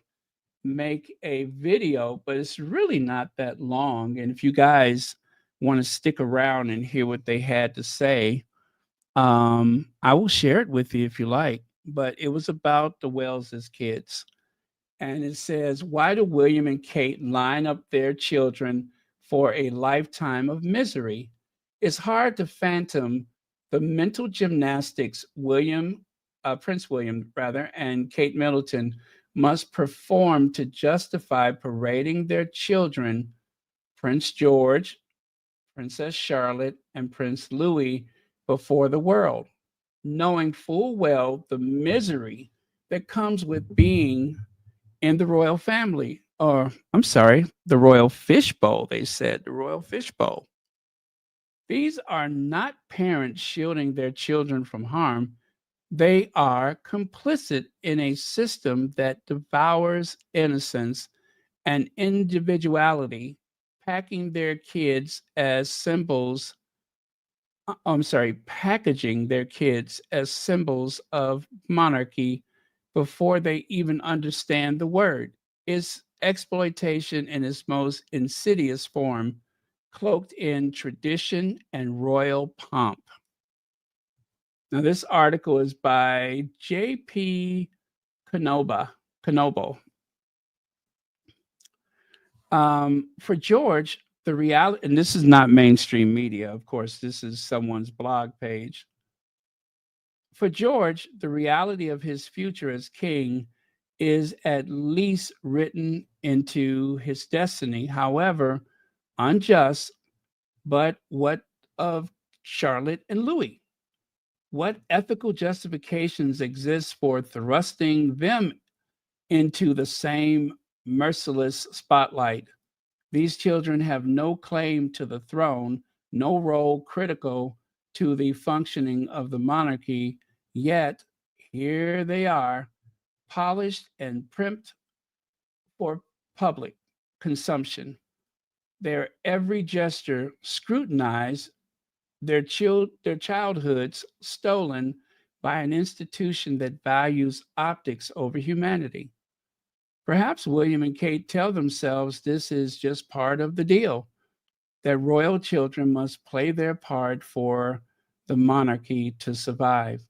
make a video, but it's really not that long. And if you guys want to stick around and hear what they had to say, I will share it with you if you like. But it was about the Wells's kids. And it says, why do William and Kate line up their children for a lifetime of misery? It's hard to fathom the mental gymnastics Prince William, rather, and Kate Middleton must perform to justify parading their children, Prince George, Princess Charlotte, and Prince Louis, before the world, knowing full well the misery that comes with being in the royal family. Or, I'm sorry, the royal fishbowl, they said, the royal fishbowl. These are not parents shielding their children from harm. They are complicit in a system that devours innocence and individuality, packing their kids as symbols. Packaging their kids as symbols of monarchy before they even understand the word. Is exploitation in its most insidious form, cloaked in tradition and royal pomp. Now, this article is by J.P. Knoble. For George, the reality, and this is not mainstream media, of course, this is someone's blog page. For George, the reality of his future as king is at least written into his destiny, however unjust. But what of Charlotte and Louis? What ethical justifications exist for thrusting them into the same merciless spotlight? These children have no claim to the throne, no role critical to the functioning of the monarchy, yet here they are, polished and primped for public consumption. Their every gesture scrutinized, their childhoods stolen by an institution that values optics over humanity. Perhaps William and Kate tell themselves this is just part of the deal, that royal children must play their part for the monarchy to survive.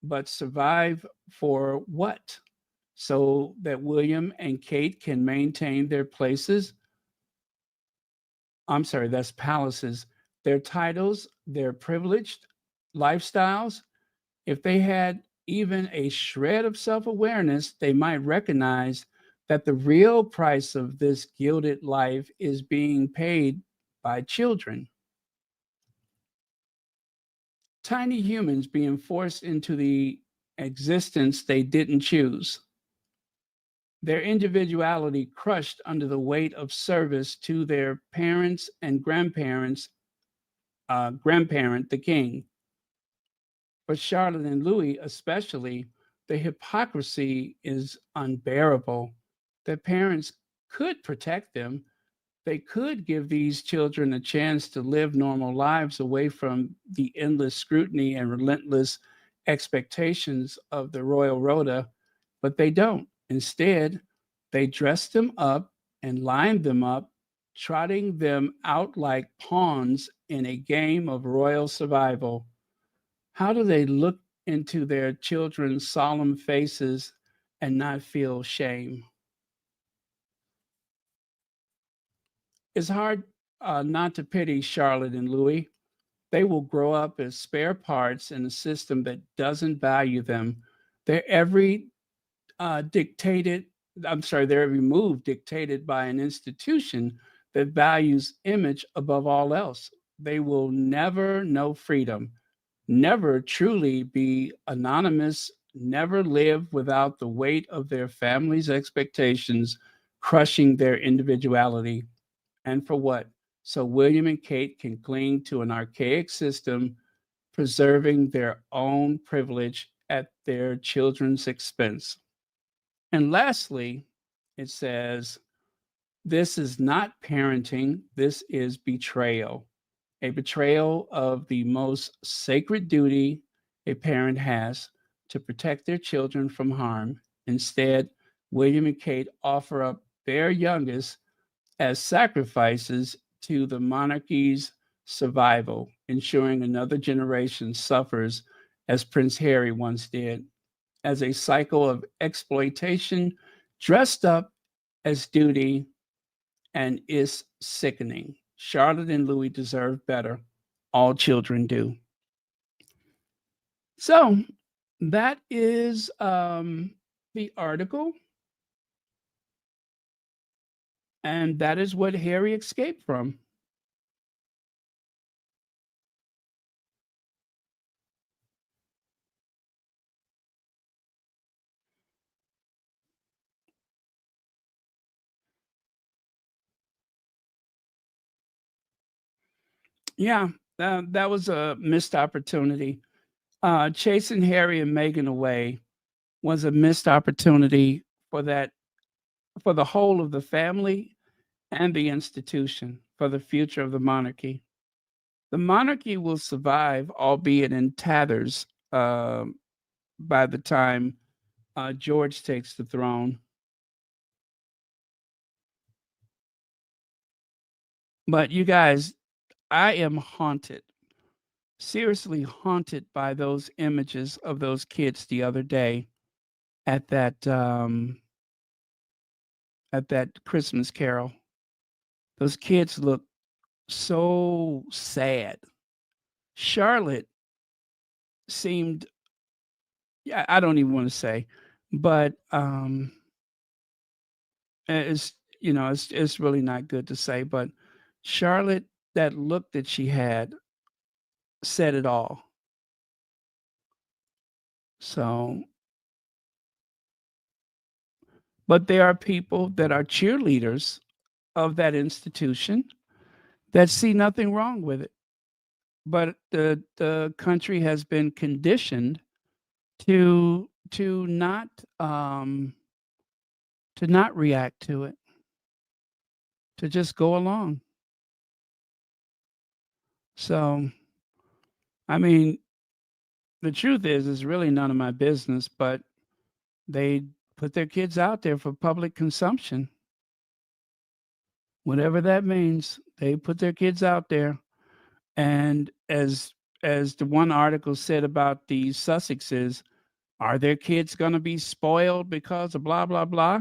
But survive for what? So that William and Kate can maintain their places. That's palaces, their titles, their privileged lifestyles. If they had even a shred of self awareness, they might recognize that the real price of this gilded life is being paid by children. Tiny humans being forced into the existence they didn't choose. Their individuality crushed under the weight of service to their parents and grandparents, grandparent, the king. For Charlotte and Louis, especially, the hypocrisy is unbearable. Their parents could protect them. They could give these children a chance to live normal lives away from the endless scrutiny and relentless expectations of the royal rota, but they don't. Instead, they dress them up and line them up, trotting them out like pawns in a game of royal survival. How do they look into their children's solemn faces and not feel shame? It's hard not to pity Charlotte and Louis. They will grow up as spare parts in a system that doesn't value them. Their every dictated, their every move dictated by an institution that values image above all else. They will never know freedom, never truly be anonymous, never live without the weight of their family's expectations crushing their individuality. And for what? So William and Kate can cling to an archaic system, preserving their own privilege at their children's expense. And lastly, it says, this is not parenting, this is betrayal. A betrayal of the most sacred duty a parent has to protect their children from harm. Instead, William and Kate offer up their youngest as sacrifices to the monarchy's survival, ensuring another generation suffers as Prince Harry once did, as a cycle of exploitation dressed up as duty and is sickening. Charlotte and Louis deserve better. All children do. So that is the article. And that is what Harry escaped from. Yeah, that was a missed opportunity. Chasing Harry and Meghan away was a missed opportunity for that, for the whole of the family and the institution, for the future of the monarchy. The monarchy will survive, albeit in tatters, by the time George takes the throne. But you guys, I am haunted, seriously haunted by those images of those kids the other day at that Christmas carol. Those kids look so sad. Charlotte seemed, yeah, I don't even want to say, but it's, it's really not good to say, but Charlotte, that look that she had said it all. So, but there are people that are cheerleaders of that institution that see nothing wrong with it. But the country has been conditioned to not react to it, to just go along. So, I mean, the truth is, it's really none of my business, but they put their kids out there for public consumption. Whatever that means, they put their kids out there. And as the one article said about the Sussexes, are their kids going to be spoiled because of blah, blah, blah?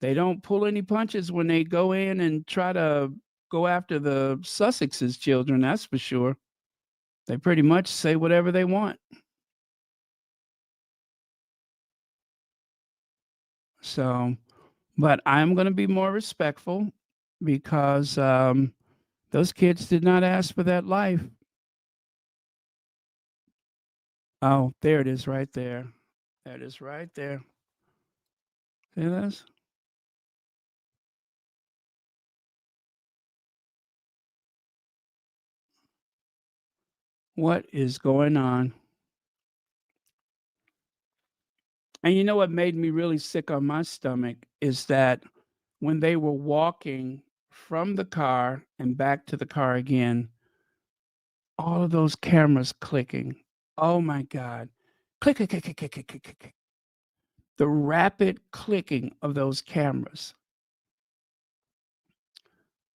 They don't pull any punches when they go in and try to go after the Sussexes' children, that's for sure. They pretty much say whatever they want. So, But I'm going to be more respectful because those kids did not ask for that life. Oh, there it is right there. That is right there. See this? What is going on? And you know what made me really sick on my stomach is that when they were walking from the car and back to the car again, all of those cameras clicking. Oh my God. Click, click, click, click, click, click, click, click. The rapid clicking of those cameras.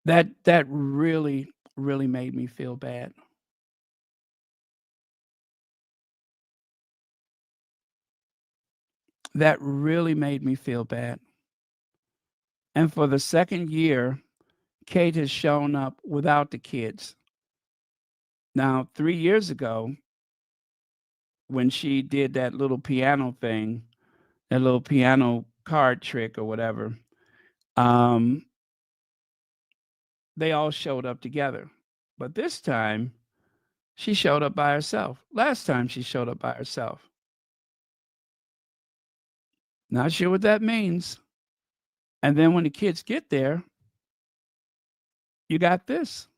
That really, really made me feel bad. That really made me feel bad. And for the second year, Kate has shown up without the kids. Now, 3 years ago, when she did that little piano thing, that little piano card trick or whatever, they all showed up together. But this time, she showed up by herself. Last time, she showed up by herself. Not sure what that means. And then when the kids get there, you got this.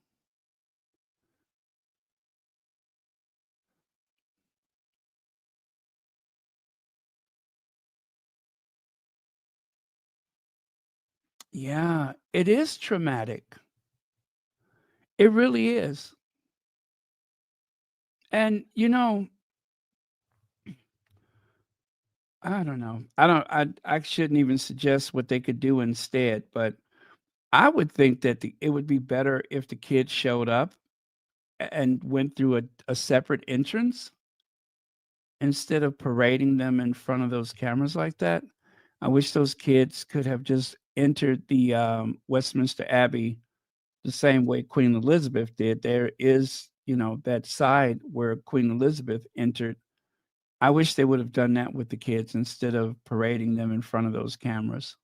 Yeah, it is traumatic. It really is. And, you know, I don't know. I shouldn't even suggest what they could do instead, but I would think that it would be better if the kids showed up and went through a separate entrance instead of parading them in front of those cameras like that. I wish those kids could have just entered the Westminster Abbey the same way Queen Elizabeth did. There is, you know, that side where Queen Elizabeth entered. I wish they would have done that with the kids instead of parading them in front of those cameras.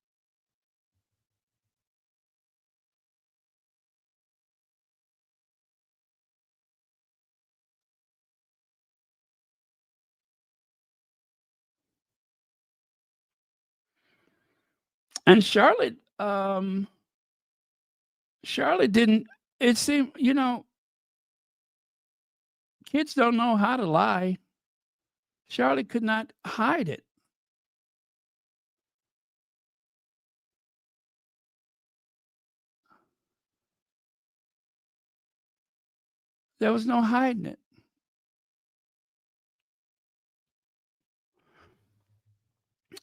And Charlotte didn't, it seemed, you know, kids don't know how to lie. Charlotte could not hide it. There was no hiding it.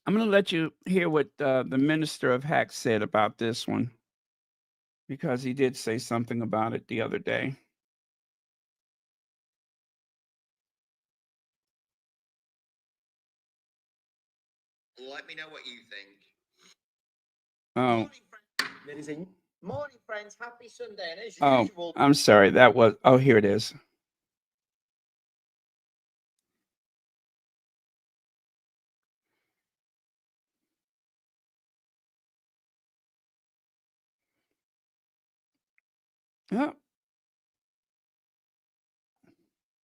I'm going to let you hear what the Minister of Hacks said about this one, because he did say something about it the other day. Let me know what you think. Oh, Morning, friends. Happy Sunday. And as oh, usual, I'm sorry. That was, oh, here it is. Yeah.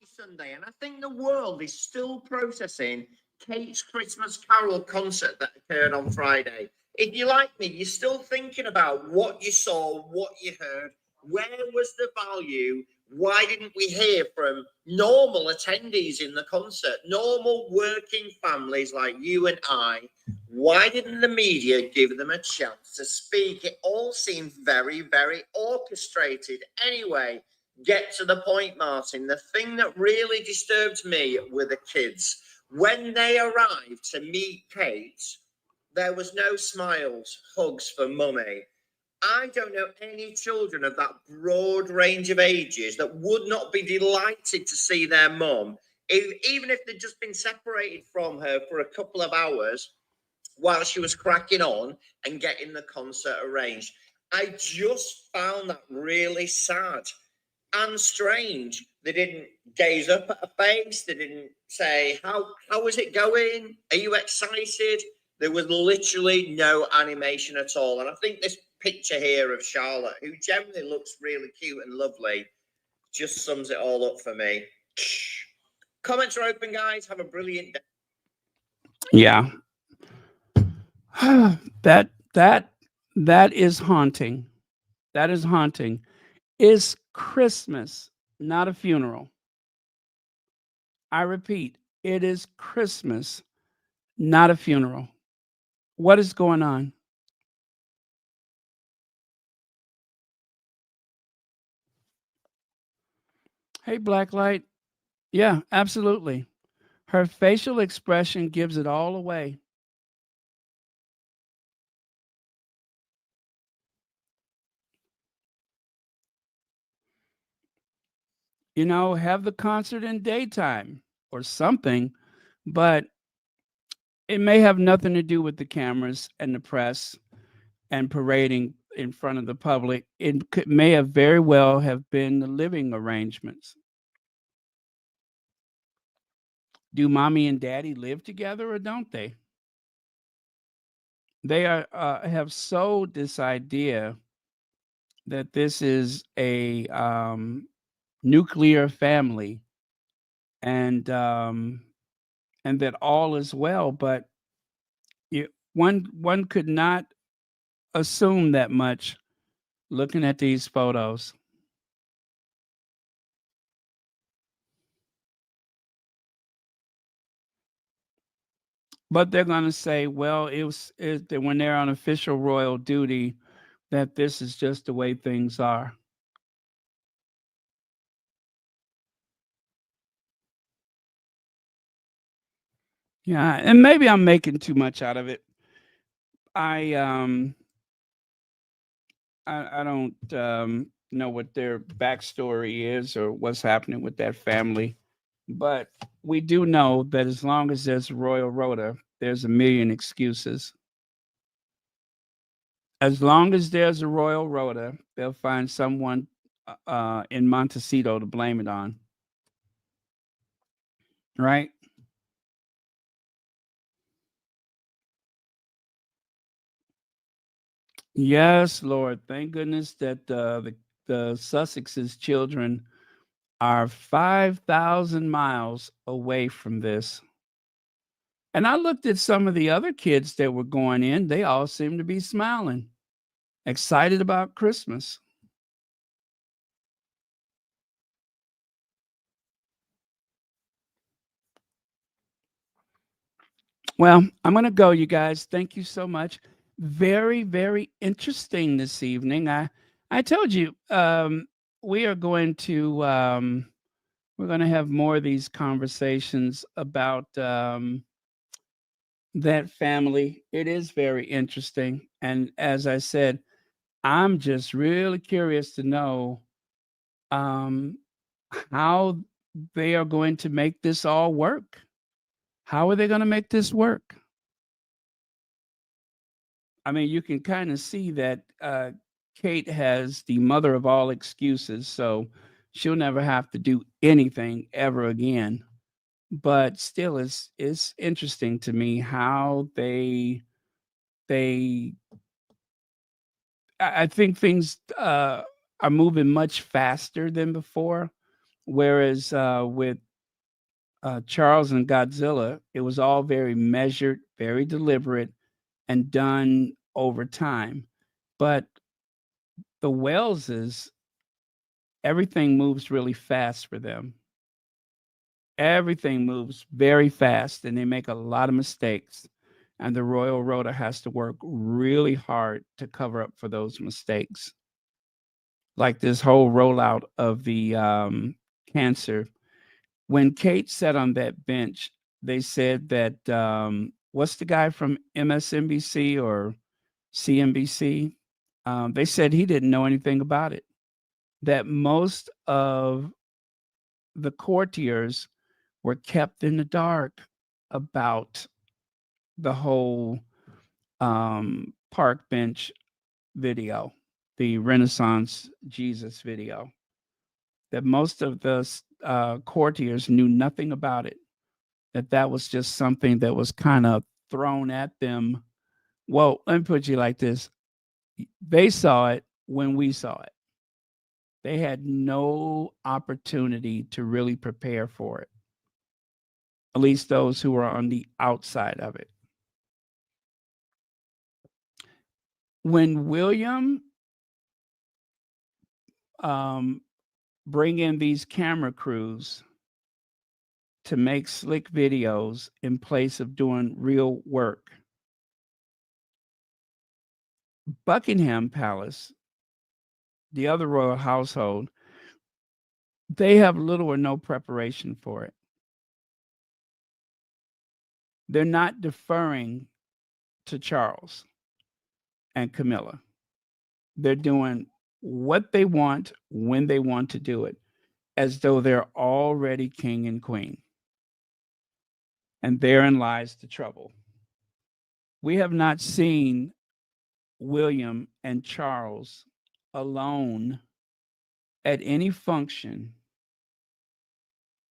Sunday, and I think the world is still processing Kate's Christmas Carol concert that occurred on Friday. If you like me, you're still thinking about what you saw, what you heard, where was the value? Why didn't we hear from normal attendees in the concert, normal working families like you and I? Why didn't the media give them a chance to speak? It all seemed very, very orchestrated. Anyway, get to the point, Martin. The thing that really disturbed me were the kids. When they arrived to meet Kate, there was no smiles, hugs for mummy. I don't know any children of that broad range of ages that would not be delighted to see their mum, even if they'd just been separated from her for a couple of hours while she was cracking on and getting the concert arranged. I just found that really sad and strange. They didn't gaze up at her face. They didn't say, how is it going? Are you excited? There was literally no animation at all. And I think this picture here of Charlotte, who generally looks really cute and lovely, just sums it all up for me. Comments are open, guys. Have a brilliant day. Yeah. that is haunting. That is haunting. It's Christmas, not a funeral. I repeat, it is Christmas, not a funeral. What is going on? Hey, Blacklight. Yeah, absolutely. Her facial expression gives it all away. You know, have the concert in daytime or something, but it may have nothing to do with the cameras and the press and parading in front of the public. May have very well have been the living arrangements. Do mommy and daddy live together or don't they? They have sold this idea that this is a nuclear family and that all is well, but one could not assume that much looking at these photos. But they're going to say, well, when they're on official royal duty, that this is just the way things are. Yeah, and maybe I'm making too much out of it. I don't know what their backstory is or what's happening with that family, but we do know that as long as there's a royal rota, there's a million excuses. As long as there's a royal rota, they'll find someone in Montecito to blame it on. Right? Yes, Lord. Thank goodness that the Sussex's children are 5,000 miles away from this. And I looked at some of the other kids that were going in. They all seemed to be smiling, excited about Christmas. Well, I'm going to go, you guys. Thank you so much. Very, very interesting this evening. I told you we are going to we're going to have more of these conversations about that family. It is very interesting, and as I said, I'm just really curious to know how they are going to make this all work. How are they going to make this work? I mean, you can kind of see that Kate has the mother of all excuses, so she'll never have to do anything ever again. But still, it's interesting to me how they I think things are moving much faster than before. Whereas with Charles and Godzilla, it was all very measured, very deliberate, and done over time. But the Welleses, everything moves really fast for them. Everything moves very fast, and they make a lot of mistakes. And the Royal Rota has to work really hard to cover up for those mistakes. Like this whole rollout of the cancer. When Kate sat on that bench, they said that what's the guy from MSNBC or CNBC? They said he didn't know anything about it. That most of the courtiers were kept in the dark about the whole park bench video, the Renaissance Jesus video. That most of the courtiers knew nothing about it. That was just something that was kind of thrown at them. Well, let me put you like this. They saw it when we saw it. They had no opportunity to really prepare for it, at least those who were on the outside of it. When William bring in these camera crews to make slick videos in place of doing real work, Buckingham Palace, the other royal household, they have little or no preparation for it. They're not deferring to Charles and Camilla. They're doing what they want when they want to do it, as though they're already king and queen. And therein lies the trouble. We have not seen William and Charles alone at any function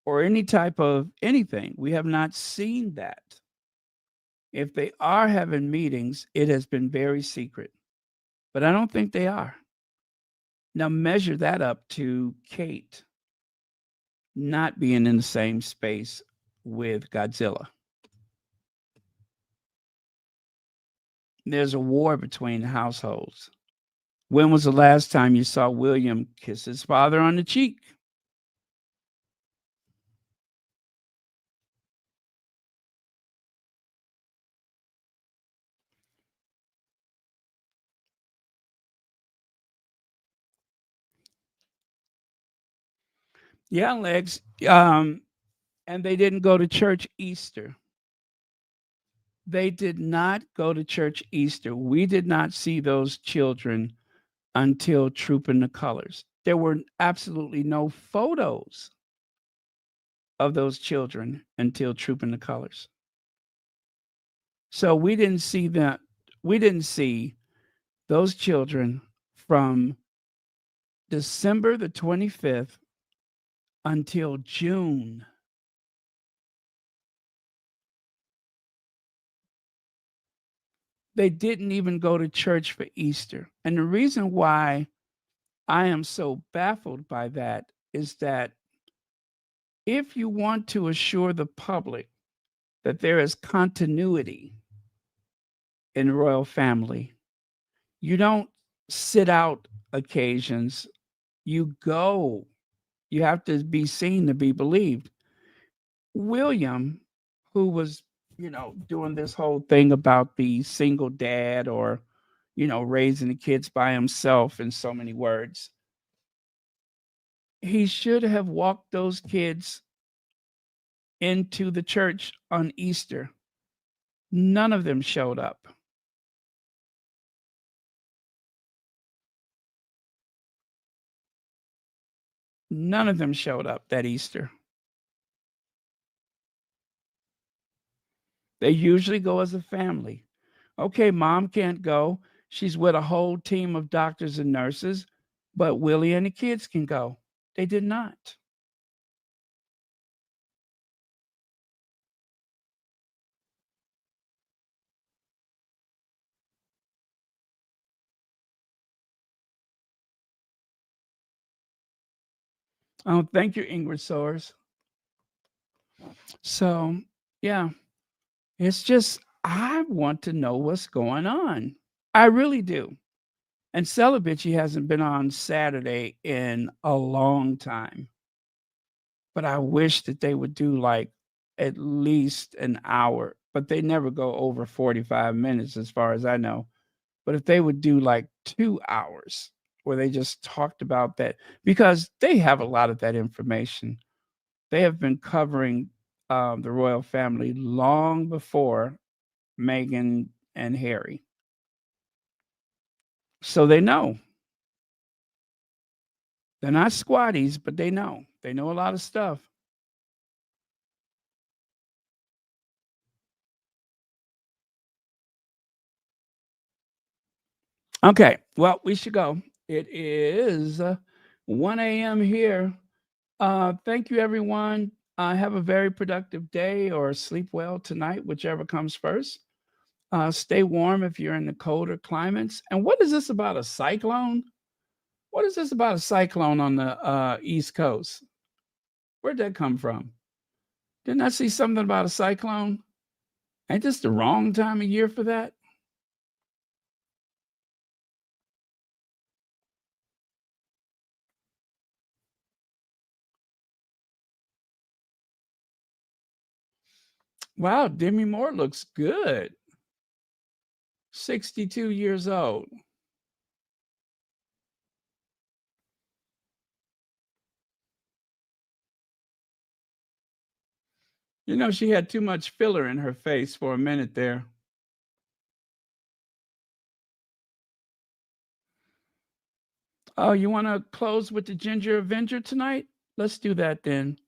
or any type of anything. We have not seen that. If they are having meetings, it has been very secret. But I don't think they are. Now measure that up to Kate not being in the same space with Godzilla. There's a war between households. When was the last time you saw William kiss his father on the cheek? Yeah, Legs. And they didn't go to church Easter. They did not go to church Easter. We did not see those children until Trooping the Colors. There were absolutely no photos of those children until Trooping the Colors. So we didn't see that. We didn't see those children from December the 25th until June. They didn't even go to church for Easter. And the reason why I am so baffled by that is that if you want to assure the public that there is continuity in the royal family, you don't sit out occasions, you go. You have to be seen to be believed. William, who was, doing this whole thing about the single dad or, raising the kids by himself in so many words, he should have walked those kids into the church on Easter. None of them showed up. None of them showed up that Easter. They usually go as a family. Okay, mom can't go. She's with a whole team of doctors and nurses, but Willie and the kids can go. They did not. Oh, thank you, Ingrid Soares. So, yeah, it's just, I want to know what's going on. I really do. And Celibici hasn't been on Saturday in a long time. But I wish that they would do like at least an hour, but they never go over 45 minutes as far as I know. But if they would do like 2 hours where they just talked about that, because they have a lot of that information. They have been covering the royal family long before Meghan and Harry. So they know. They're not squatties, but they know. They know a lot of stuff. Okay, well, we should go. It is 1 a.m. here. Thank you, everyone. Have a very productive day or sleep well tonight, whichever comes first. Stay warm if you're in the colder climates. And what is this about a cyclone? What is this about a cyclone on the East Coast? Where'd that come from? Didn't I see something about a cyclone? Ain't this the wrong time of year for that? Wow, Demi Moore looks good. 62 years old. You know, she had too much filler in her face for a minute there. Oh, you want to close with the Ginger Avenger tonight? Let's do that then.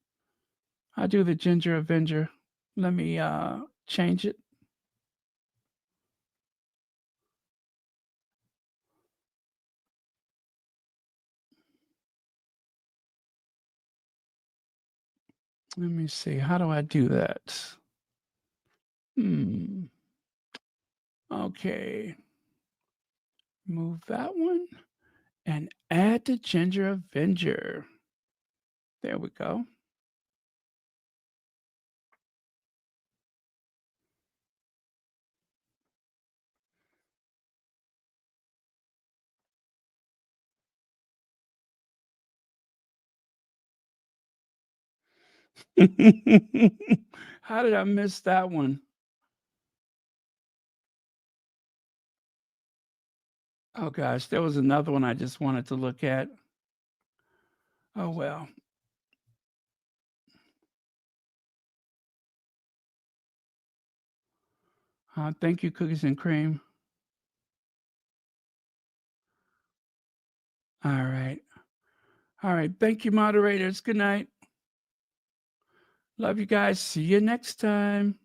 I'll do the Ginger Avenger. Let me change it. Let me see. How do I do that? Okay. Move that one and add the Ginger Avenger. There we go. How did I miss that one? Oh gosh, there was another one I just wanted to look at. Oh well. Thank you, Cookies and Cream. All right. All right. Thank you, moderators. Good night. Love you guys. See you next time.